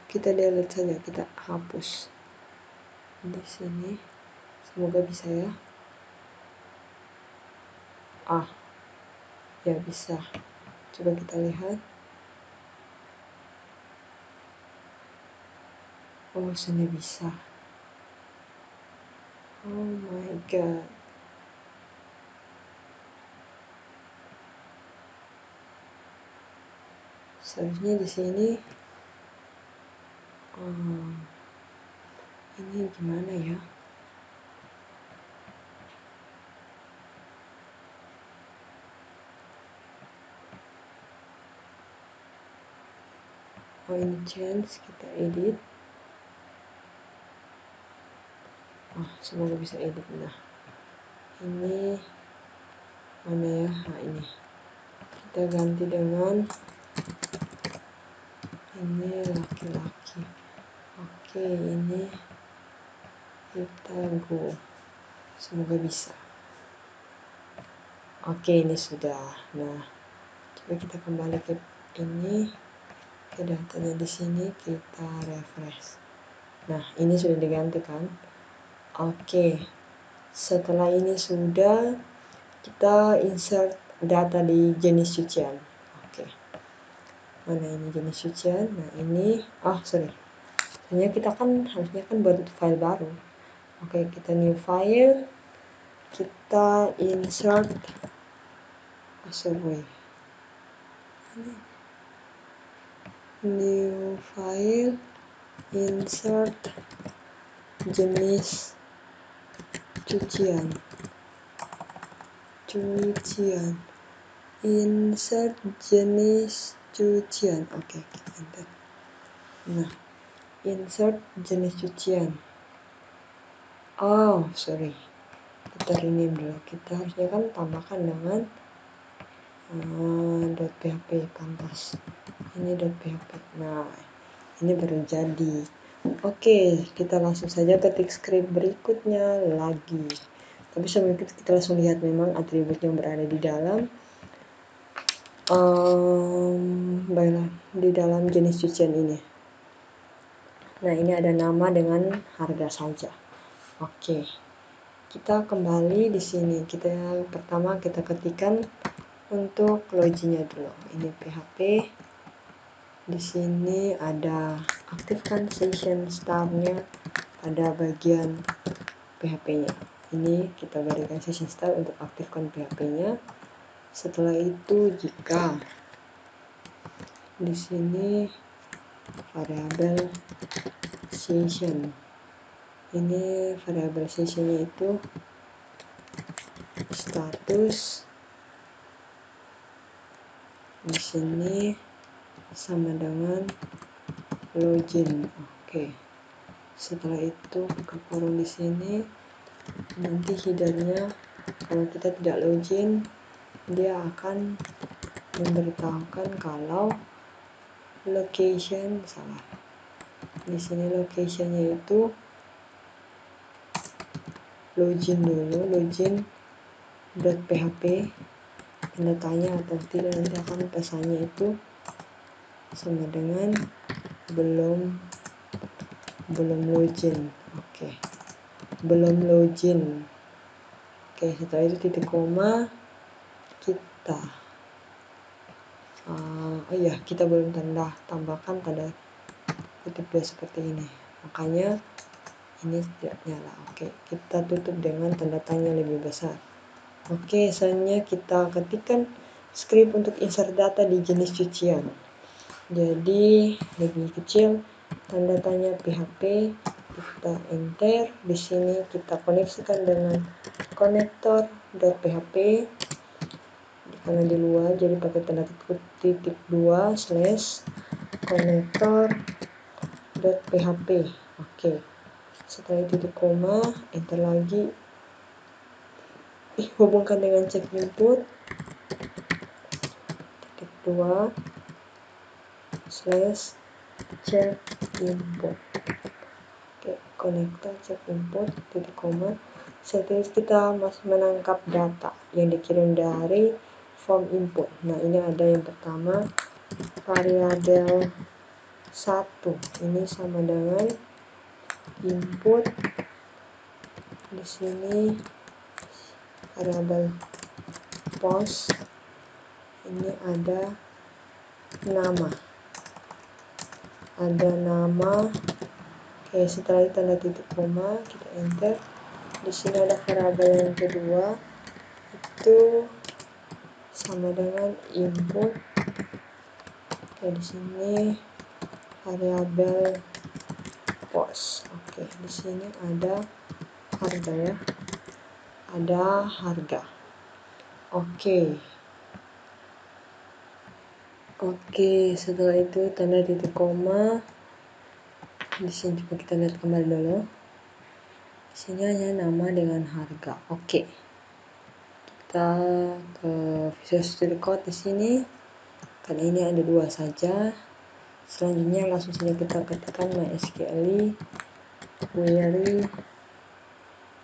kita delete saja, kita hapus di sini. Semoga bisa ya. Ya bisa. Coba kita lihat. Oh, sudah bisa. Oh my god. Seharusnya di sini ini gimana ya? Oh, ini change, kita edit. Semoga bisa edit. Nah, ini mana ya? Nah, ini kita ganti dengan ini laki-laki. Oke, ini kita go. Semoga bisa. Oke, ini sudah. Nah, coba kita kembali ke ini, ke datanya di sini, kita refresh. Nah, ini sudah diganti kan? Oke, setelah ini sudah, kita insert data di jenis cucian. Oke, mana ini jenis cucian? Nah, ini, sorry, hanya kita kan harusnya kan buat file baru. Oke, kita new file, kita insert, new file, insert jenis cucian, insert jenis cucian. Oke, kita enter. Nah, insert jenis cucian. Sorry, kita rename dulu. Kita harusnya kan tambahkan dengan .php pantas. Ini .php. Nah, ini baru jadi. Oke, kita langsung saja ketik script berikutnya lagi. Tapi sebelum itu kita langsung lihat memang atribut yang berada di dalam baiklah, di dalam jenis cucian ini. Nah, ini ada nama dengan harga saja. Oke, kita kembali di sini. Pertama kita ketikkan untuk loginnya dulu. Ini PHP. Di sini ada aktifkan session start-nya pada bagian PHP-nya. Ini kita berikan session start untuk aktifkan PHP-nya. Setelah itu jika di sini variabel session. Ini variabel sessionnya itu status. Di sini sama dengan login. Oke. Setelah itu buka kurung di sini. Nanti headernya kalau kita tidak login, dia akan memberitahukan kalau location salah. Di sini locationnya itu login dulu, login.php, tanda tanya atau tidak, nanti akan pesannya itu sama dengan belum login. Oke, belum login. Oke, setelah itu titik koma, kita kita belum tambahkan tanda kutip dua seperti ini, makanya ini tidak nyala. Oke, kita tutup dengan tanda tanya lebih besar. Oke, selanjutnya kita ketikkan script untuk insert data di jenis cucian. Jadi lebih kecil tanda tanya PHP, kita enter. Di sini kita koneksikan dengan konektor.php, karena di luar jadi pakai tanda titik 2 / konektor.php. Oke, setelah titik koma, enter lagi, hubungkan dengan check input titik 2 / check input. Oke, konektor check input titik koma. Setelah itu kita masih menangkap data yang dikirim dari form input. Nah, ini ada yang pertama variabel 1, ini sama dengan input. Di sini variabel post, ini ada nama. Oke, setelah tanda titik koma kita enter. Di sini ada variabel yang kedua, itu sama dengan input. Oke, di sini variabel post. Oke, di sini ada harga ya. Ada harga. Oke, setelah itu tanda titik koma. Di sini coba kita lihat kembali dulu. Sini hanya nama dengan harga. Oke. Kita ke Visual Studio Code di sini. Kali ini ada 2 saja. Selanjutnya langsung saja kita ketikkan MySQL query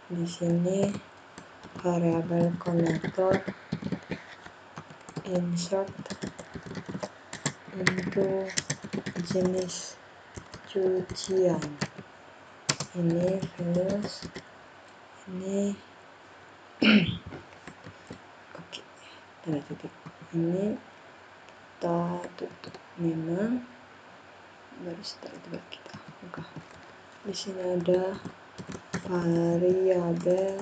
di sini variabel connector insert into jenis cucian. Ini values, ini oke, tanda titik. Ini kita tutup memang, baru setelah itu baru kita buka. Di sini ada variabel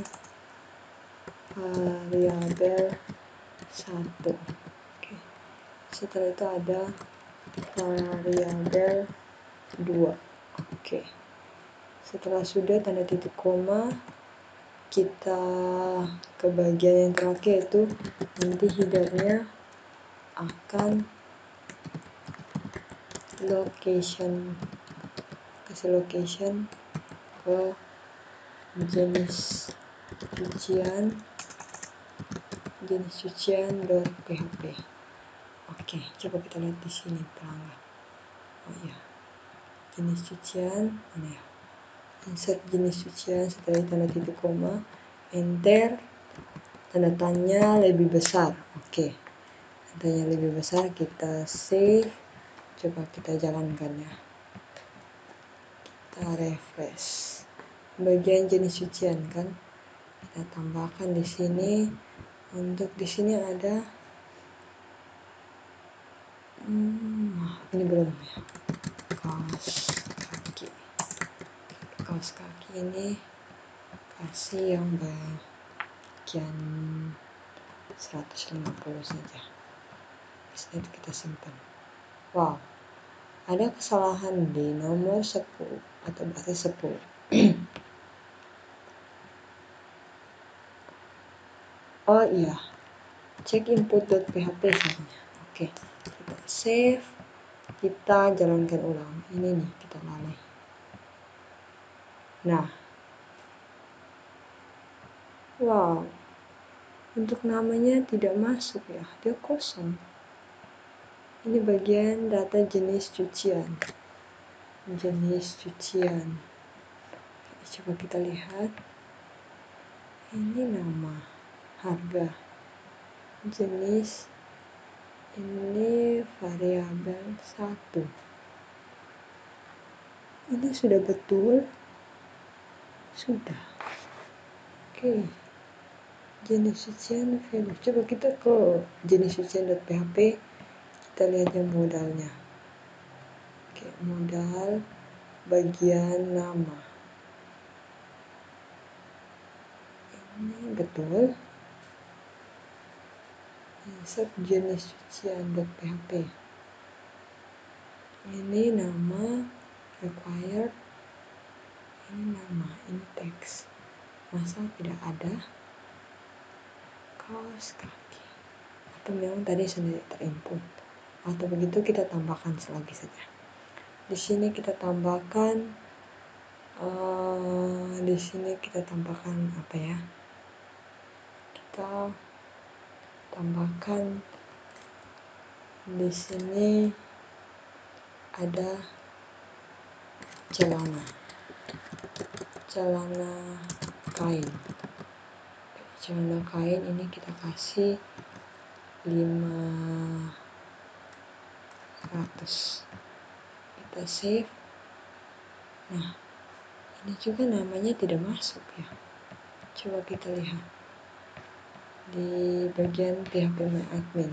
1. Oke. Setelah itu ada variabel 2. Oke. Setelah sudah tanda titik koma, kita ke bagian yang terakhir, yaitu nanti headernya akan kasih location ke jenis cucian.php. Oke, coba kita lihat di sini pelanggan. Oh iya, jenis cucian mana ya? Insert jenis cucian, setelah tanda titik koma, enter, tanda tanya lebih besar. Oke, tandanya lebih besar, kita save. Coba kita jalankan ya. Kita refresh. Bagian jenis cucian kan, kita tambahkan di sini. Untuk di sini ada ini belum ya, kaos kaki ini kasih yang bagian 150 saja. Setelah itu kita simpan. Wow, ada kesalahan di nomor 10 atau baris 10. Oh iya, cek input.php saja. Oke, kita save, kita jalankan ulang. Ini nih, kita lalai. Nah, wow, untuk namanya tidak masuk ya, dia kosong. Ini bagian data jenis cucian. Coba kita lihat. Ini nama, harga, jenis, ini variabel 1. Ini sudah betul? Sudah. Oke. Jenis cucian value. Coba kita ke jenis cucian.php, kita lihat yang modalnya. Oke, modal bagian nama. Ini betul. Insert jenis cucian.php. Ini nama, required. Ini nama, ini teks. Masa tidak ada kaos kaki? Atau memang tadi sudah terinput? Atau begitu kita tambahkan selagi saja. Di sini kita tambahkan apa ya? Kita tambahkan di sini ada celana kain. Celana kain ini kita kasih 500. Kita save. Nah, ini juga namanya tidak masuk ya. Coba kita lihat di bagian PHP My Admin.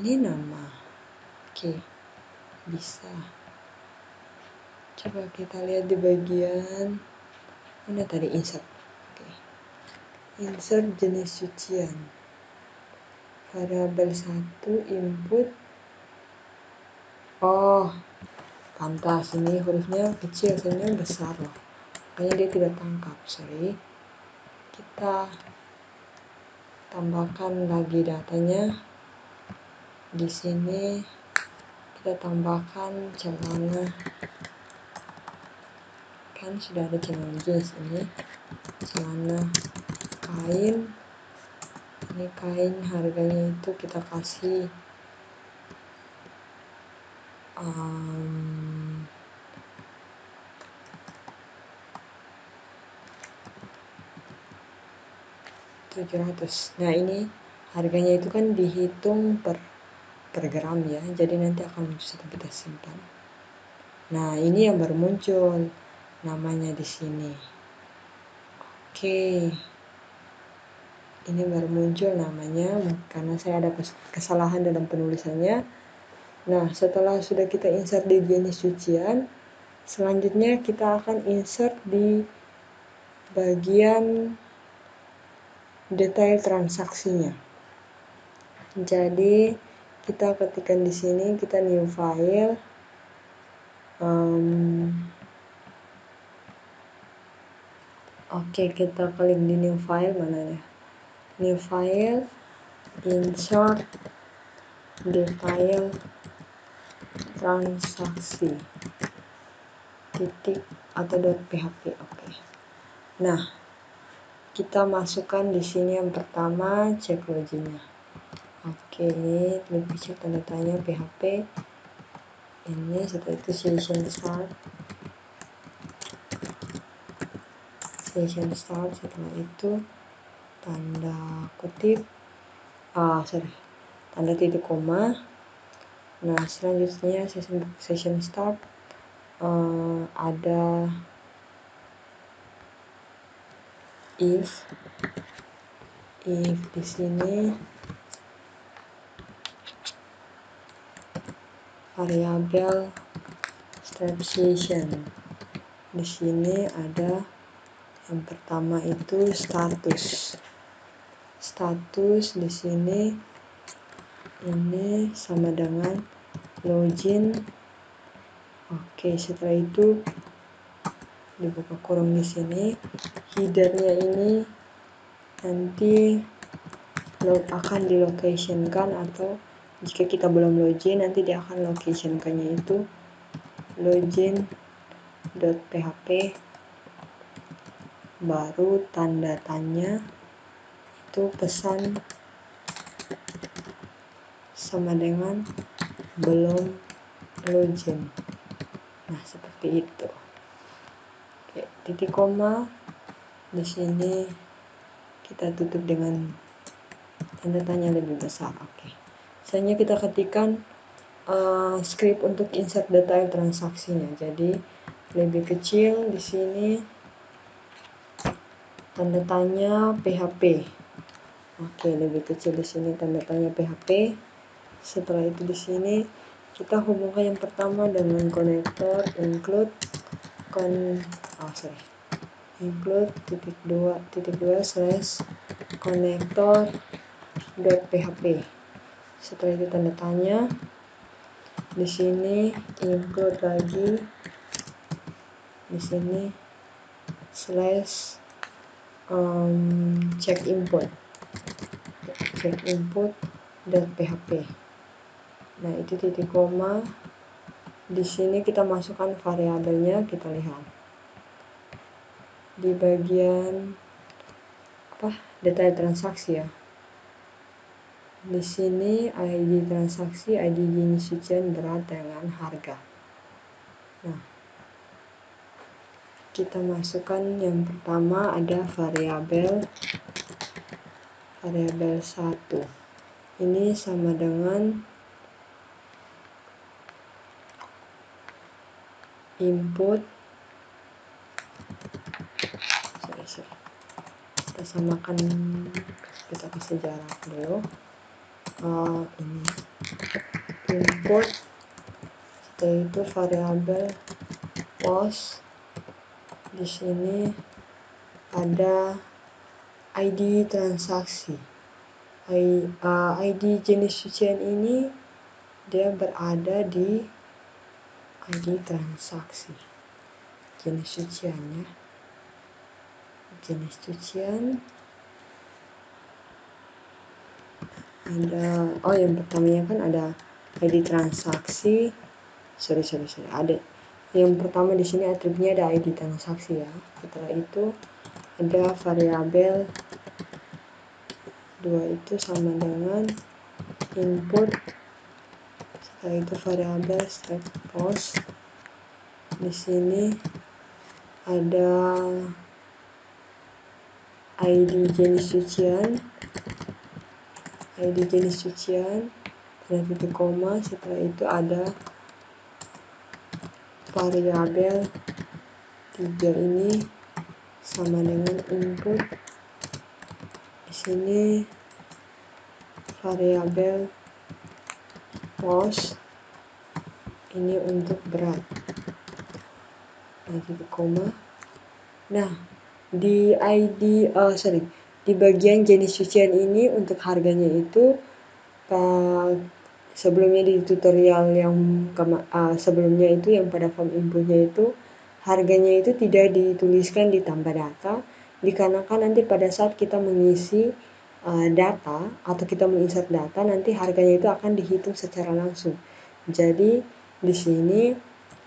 Ini nama. Oke, bisa. Coba kita lihat di bagian mana tadi, insert. Oke. Insert jenis cucian. Variabel 1 input. Oh, pantas ini hurufnya kecil, sebenarnya besar loh. Makanya dia tidak tangkap. Sorry. Kita tambahkan lagi datanya. Di sini kita tambahkan celana kan sudah ada celana jeans. Ini celana kain, ini kain, harganya itu kita kasih 700. Nah, ini harganya itu kan dihitung per gram ya, jadi nanti akan bisa kita simpan. Nah, ini yang baru muncul namanya di sini. Oke, ini baru muncul namanya karena saya ada kesalahan dalam penulisannya. Nah, setelah sudah kita insert di jenis cucian, selanjutnya kita akan insert di bagian detail transaksinya. Jadi kita ketikkan di sini, kita new file, oke, kita klik di new file, mana ya, new file, insert detail transaksi titik atau .php. Oke. Nah, kita masukkan di sini yang pertama, cek loginnya. Oke, ini klik kecil tanda tanya PHP. Ini setelah itu session start. Setelah itu tanda kutip, tanda titik koma. Nah, selanjutnya session start, ada if di sini variabel start session. Di sini ada yang pertama itu status di sini ini sama dengan login. Oke, setelah itu dibuka kurung di sini. Headernya ini nanti akan di locationkan, atau jika kita belum login nanti dia akan locationkannya itu login.php, baru tanda tanya itu pesan sama dengan belum login. Nah, seperti itu. Oke, titik koma di sini kita tutup dengan tanda tanya lebih besar. Oke. Selanjutnya kita ketikkan script untuk insert detail transaksinya. Jadi lebih kecil di sini tanda tanya PHP. Oke, lebih kecil di sini tanda tanya PHP. Setelah itu di sini kita hubungkan yang pertama dengan konektor include titik dua slash konektor .php. Setelah itu tanda tanya, di sini include lagi, di sini slash check input .php. Nah, itu titik koma. Di sini kita masukkan variabelnya, kita lihat di bagian detail transaksi ya. Di sini ID transaksi, ID jenis cucian, berat dengan harga. Nah, kita masukkan yang pertama ada variabel 1. Ini sama dengan input, kita samakan, kita kasih jarak dulu. Ini input, setelah itu variabel post. Di sini ada ID transaksi. ID jenis cucian ini dia berada di ID transaksi. Jenis cuciannya, jenis cucian ada, yang pertamanya kan ada ID transaksi, ada yang pertama di sini atributnya ada ID transaksi ya. Setelah itu ada variabel 2 itu sama dengan input. Setelah itu variabel step post. Di sini ada ID jenis cucian, tanda titik koma. Setelah itu ada variabel 3 ini sama dengan input. Di sini variabel post ini untuk berat, tanda titik koma. Nah, di di bagian jenis cucian ini untuk harganya itu sebelumnya di tutorial yang sebelumnya itu yang pada form inputnya itu harganya itu tidak dituliskan di tambah data, dikarenakan nanti pada saat kita mengisi data atau kita menginsert data, nanti harganya itu akan dihitung secara langsung. Jadi di sini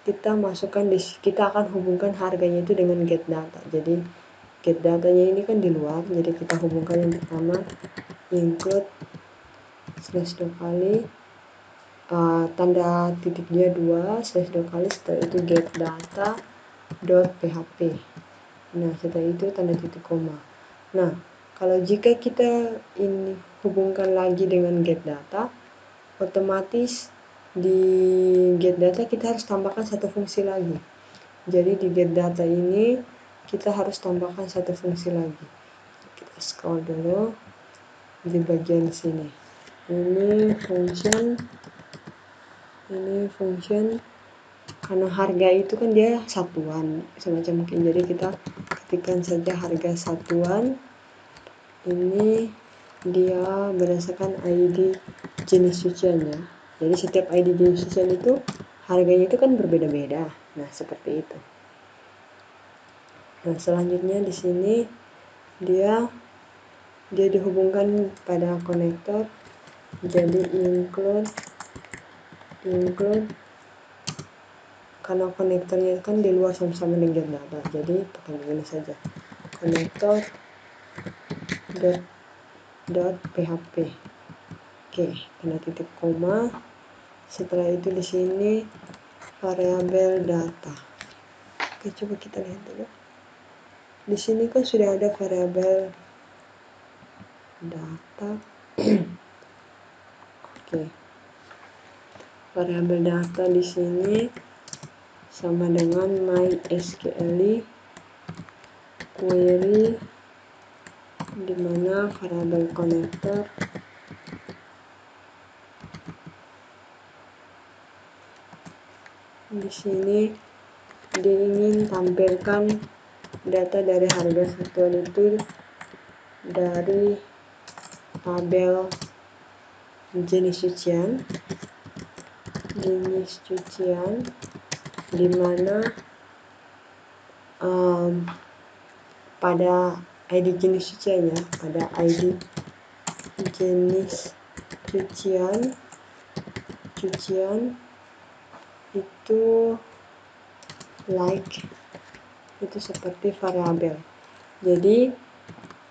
kita akan hubungkan harganya itu dengan get data. Jadi get datanya ini kan di luar, jadi kita hubungkan yang pertama include /2 kali tanda titiknya 2 /2 kali, setelah itu get data .php. Nah, setelah itu tanda titik koma. Nah, kalau jika kita ini hubungkan lagi dengan get data, otomatis di get data kita harus tambahkan satu fungsi lagi. Jadi di get data ini kita harus tambahkan satu fungsi lagi. Kita scroll dulu di bagian sini. Ini function karena harga itu kan dia satuan semacam mungkin, jadi kita ketikkan saja harga satuan. Ini dia berdasarkan ID jenis cuciannya. Jadi setiap ID jenis cucian itu harganya itu kan berbeda-beda. Nah, seperti itu. Nah, selanjutnya di sini dia dihubungkan pada konektor. Jadi include karena konektornya kan di luar sama-sama dengan data, jadi pakai begini saja, konektor .php. Oke, tanda titik koma. Setelah itu di sini variabel data. Oke, coba kita lihat dulu. Di sini kan sudah ada variabel data. Oke. Variabel data di sini sama dengan MySQL query, di mana variabel konektor di sini dia ingin tampilkan data dari harga satuan itu dari tabel jenis cucian, di mana pada ID jenis cuciannya, pada ID jenis cucian itu like itu seperti variabel. Jadi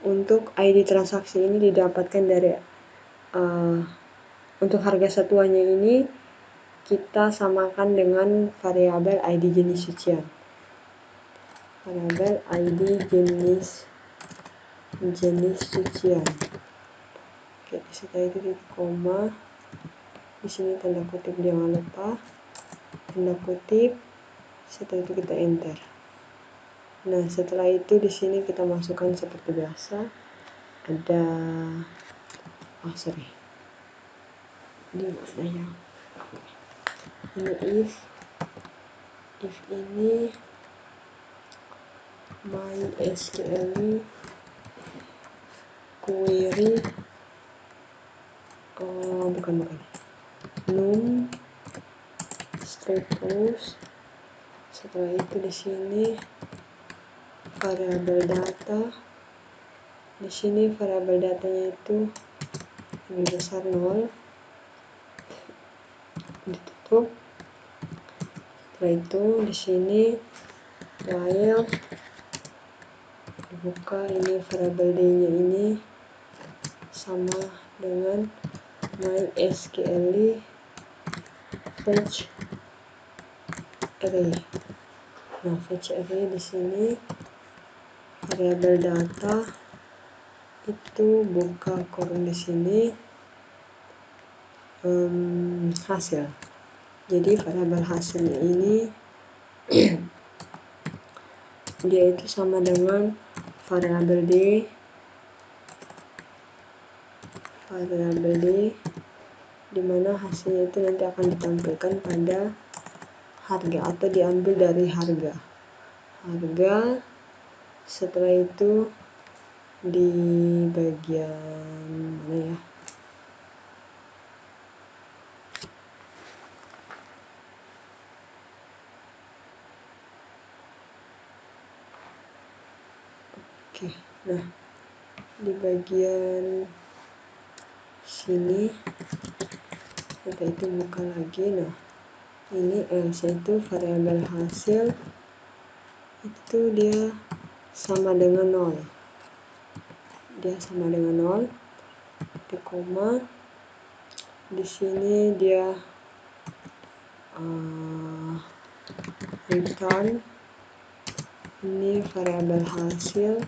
untuk ID transaksi ini didapatkan dari untuk harga satuannya ini kita samakan dengan variabel ID jenis cucian. Variabel ID jenis cucian. Oke, setelah itu titik koma. Di sini tanda kutip, jangan lupa tanda kutip. Setelah itu kita enter. Nah, setelah itu di sini kita masukkan seperti biasa. Ada ini mana ya? Ini if ini MySQL query bukan num status. Setelah itu di sini variabel data. Di sini variabel datanya itu lebih besar 0. Ditutup. Setelah itu di sini while dibuka, ini variabel d-nya ini sama dengan MySQL fetch array. Nah, fetch array di sini variabel data itu buka kurung di sini hasil. Jadi variabel hasilnya ini dia itu sama dengan variabel d dimana hasilnya itu nanti akan ditampilkan pada harga atau diambil dari harga. Setelah itu di bagian mana ya, oke, nah di bagian sini kita itu buka lagi. Nah, ini else itu variabel hasil itu dia sama dengan 0. Dia sama dengan 0. Di koma di sini dia return ini variabel hasil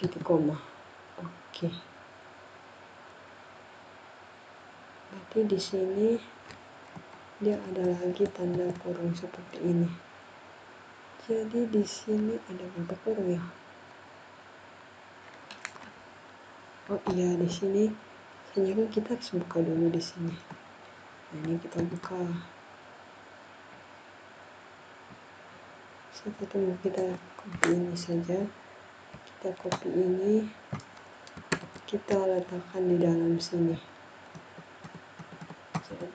titik koma. Oke. Berarti di sini dia ada lagi tanda kurung seperti ini. Jadi di sini ada berapa kurung ya? Oh iya, di sini sebenarnya kita harus buka dulu di sini. Nah, ini kita buka. Seperti kita copy ini saja. Kita copy ini, kita letakkan di dalam sini. Jadi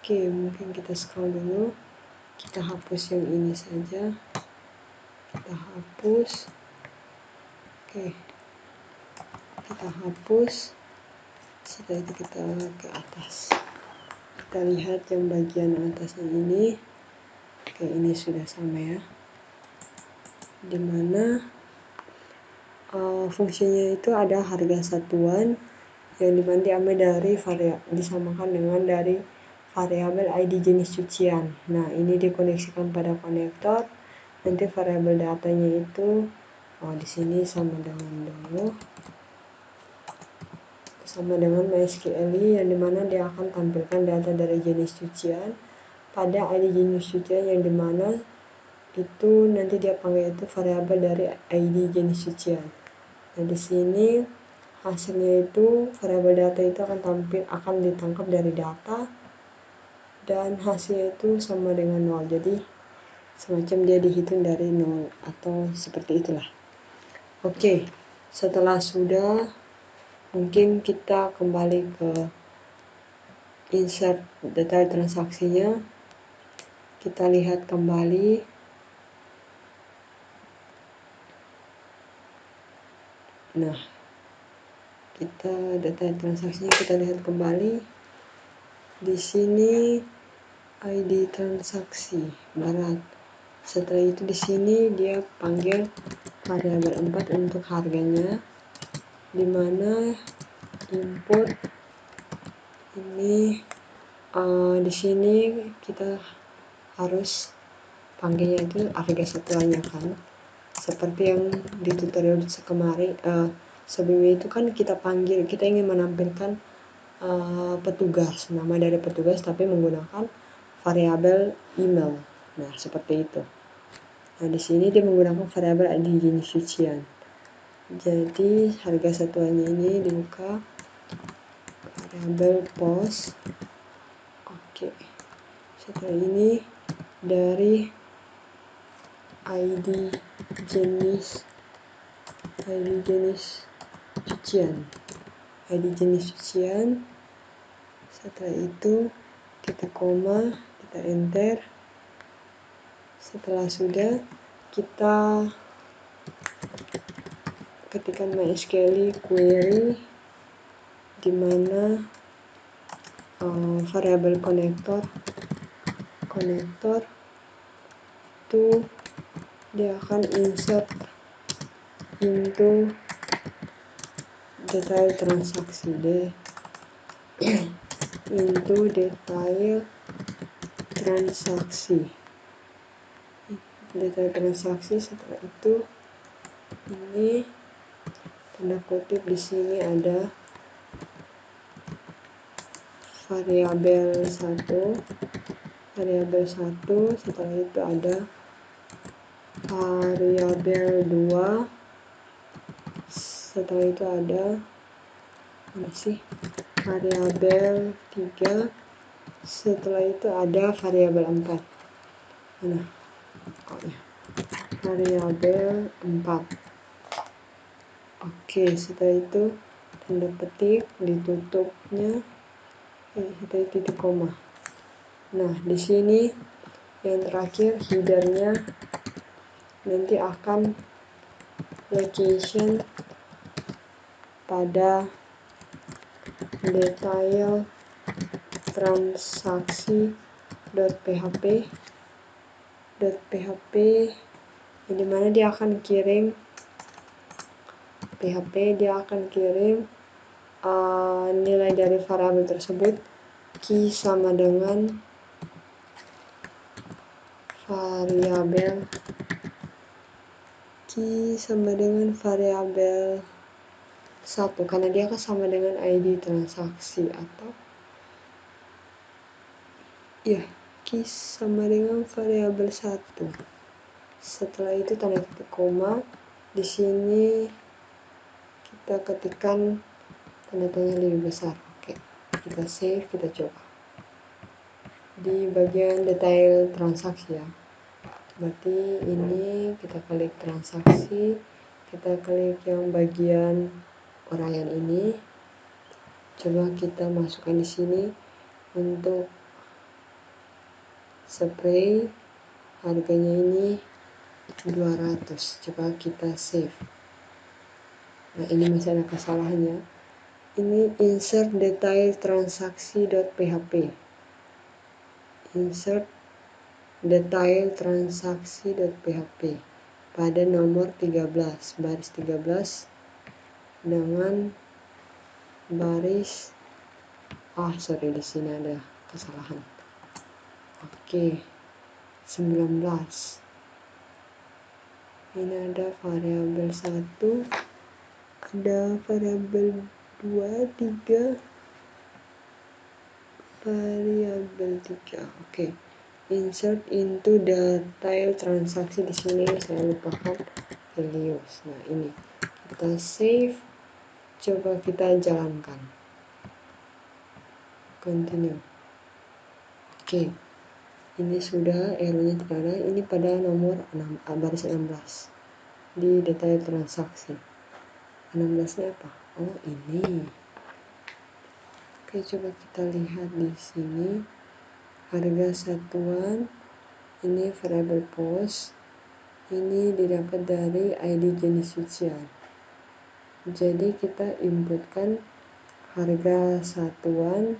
oke, mungkin kita scroll dulu. Kita hapus yang ini saja. Kita hapus. Oke. Kita hapus. Setelah itu kita ke atas. Kita lihat yang bagian atasnya ini. Oke, ini sudah sama ya. Dimana fungsinya itu ada harga satuan yang dimana diambil dari disamakan dengan dari variabel ID jenis cucian. Nah, ini dikoneksikan pada konektor. Nanti variabel datanya itu di sini sama dengan MySQL yang dimana dia akan tampilkan data dari jenis cucian pada ID jenis cucian yang dimana itu nanti dia panggil itu variabel dari ID jenis cucian. Nah, di sini hasilnya itu variabel data itu akan ditangkap dari data dan hasilnya itu sama dengan 0. Jadi semacam dia dihitung dari 0 atau seperti itulah. Oke, setelah sudah, mungkin kita kembali ke insert detail transaksinya. Kita lihat kembali. Nah, detail transaksinya kita lihat kembali. Di sini ID transaksi barat. Setelah itu di sini dia panggil variabel 4 untuk harganya, dimana input ini di sini kita harus panggilnya itu harga satuannya kan, seperti yang di tutorial kemarin. Sebelumnya itu kan kita ingin menampilkan petugas, nama dari petugas tapi menggunakan variabel email. Nah, seperti itu. Nah, di sini dia menggunakan variabel ID jenis cucian. Jadi harga satuannya ini dibuka variabel post. Oke. Setelah ini dari ID jenis cucian. Setelah itu kita koma, kita enter. Setelah sudah, kita ketikkan MySQL query di mana variabel konektor itu dia akan insert into detail transaksi into detail transaksi. Setelah itu ini tanda kutip di sini ada variabel 1, setelah itu ada variabel 2, setelah itu ada variabel 3, setelah itu ada variabel 4. Variabel 4. Oke, setelah itu tanda petik ditutupnya, setelah titik koma. Nah, di sini yang terakhir headernya nanti akan location pada detail transaksi.php di mana dia akan kirim nilai dari variabel tersebut key sama dengan variabel 1 karena dia akan sama dengan ID transaksi, atau key sama dengan variabel 1. Setelah itu tanda titik koma. Di sini kita ketikkan tanda tanya lebih besar. Oke, kita save, kita coba. Di bagian detail transaksi ya. Berarti ini kita klik transaksi, kita klik yang bagian uraian ini. Coba kita masukkan di sini untuk spray, harganya ini 200. Coba kita save. Nah, ini masih ada kesalahannya. Ini insert detail transaksi.php. Insert detail transaksi.php pada nomor 13, baris 13 dengan baris di sini ada kesalahan. Oke, 19. Ini ada variabel 1, ada variabel 2, 3, variabel 3. Oke. Insert into detail transaksi, di sini saya lupakan values. Nah, ini kita save, coba kita jalankan. Continue. Oke. Ini sudah errornya tidak ada. Ini pada nomor 6, baris 16 di detail transaksi. 16-nya apa? Oh, ini. Oke, coba kita lihat di sini. Harga satuan, ini variabel post, ini didapat dari ID jenis cucian. Jadi kita inputkan harga satuan,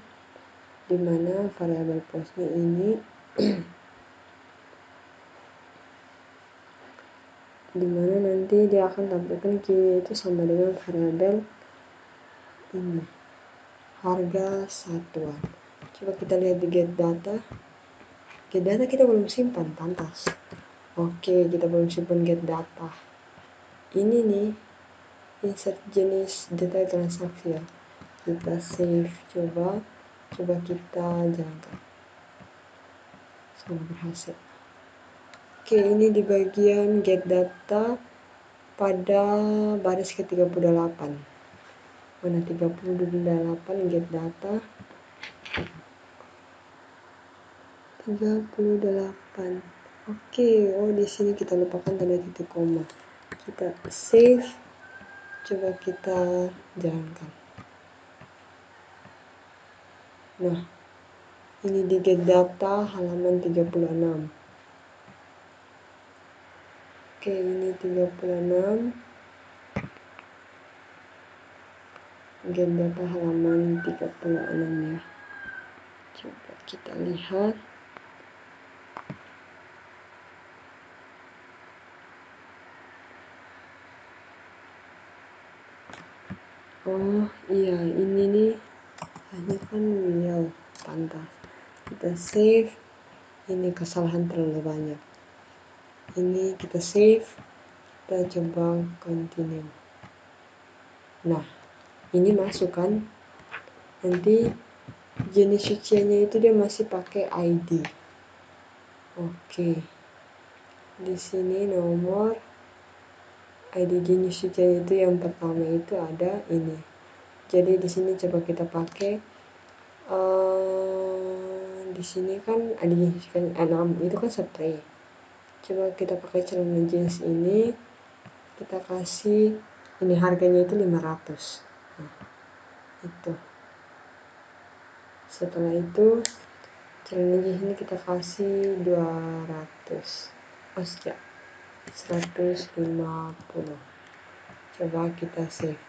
di mana variabel postnya ini dimana nanti dia akan tampilkan key itu sama dengan variabel ini, harga satuan. Coba kita lihat di get data. Get data kita belum simpan, pantas. Oke, kita belum simpan get data. Ini nih insert jenis detail transaksi ya. Kita save, coba kita jalankan. Semoga berhasil. Oke, ini di bagian get data pada baris ke-38. Mana 38 get data. 38. Oke, di sini kita lupakan tanda titik koma. Kita save, coba kita jalankan. Nah, ini di get data halaman 36. Oke, ini 36. Get data halaman 36 ya. Coba kita lihat. Oh iya, ini nih hanya kan real pantas. Kita save. Ini kesalahan terlalu banyak. Ini kita save. Kita coba continue. Nah, ini masuk kan. Nanti jenis suciannya itu dia masih pakai ID. Oke. Di sini nomor ID jenis suciannya itu yang pertama itu ada ini. Jadi di sini coba kita pakai di sini kan ada jenis sucian 6 itu kan spray. Coba kita pakai celana jeans ini. Kita kasih ini harganya itu 500. Nah, itu. Setelah itu celana jeans ini kita kasih 200. Oh, sejak 150. Coba kita save.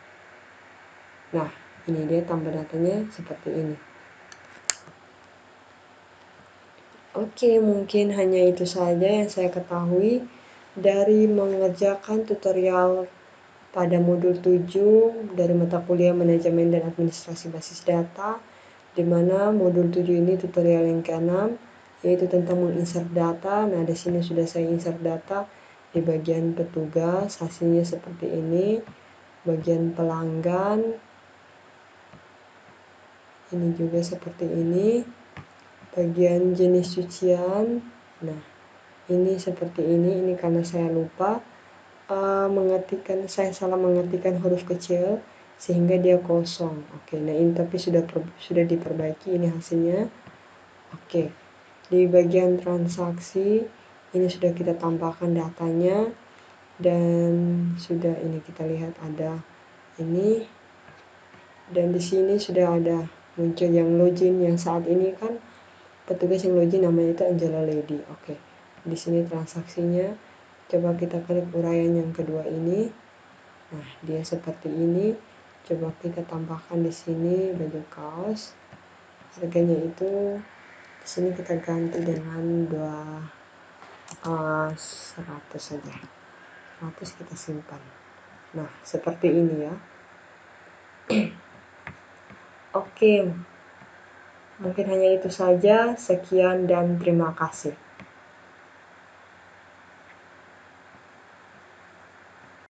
Nah, ini dia tambah datanya seperti ini. Oke, mungkin hanya itu saja yang saya ketahui dari mengerjakan tutorial pada modul 7 dari mata kuliah Manajemen dan Administrasi Basis Data, di mana modul 7 ini tutorial yang ke-6, yaitu tentang menginsert data. Nah, di sini sudah saya insert data di bagian petugas, hasilnya seperti ini. Bagian pelanggan, ini juga seperti ini. Bagian jenis cucian, nah ini seperti ini karena saya lupa saya salah mengetikkan huruf kecil sehingga dia kosong. Oke, nah ini tapi sudah diperbaiki, ini hasilnya. Oke, di bagian transaksi ini sudah kita tambahkan datanya dan sudah ini kita lihat ada ini, dan di sini sudah ada muncul yang login yang saat ini kan petugas yang login namanya itu Angela Lady. Oke. Di sini transaksinya. Coba kita klik uraian yang kedua ini. Nah, dia seperti ini. Coba kita tambahkan di sini baju kaos. Harganya itu di sini kita ganti dengan 100 saja. 100 kita simpan. Nah, seperti ini ya. Oke. Mungkin hanya itu saja. Sekian dan terima kasih.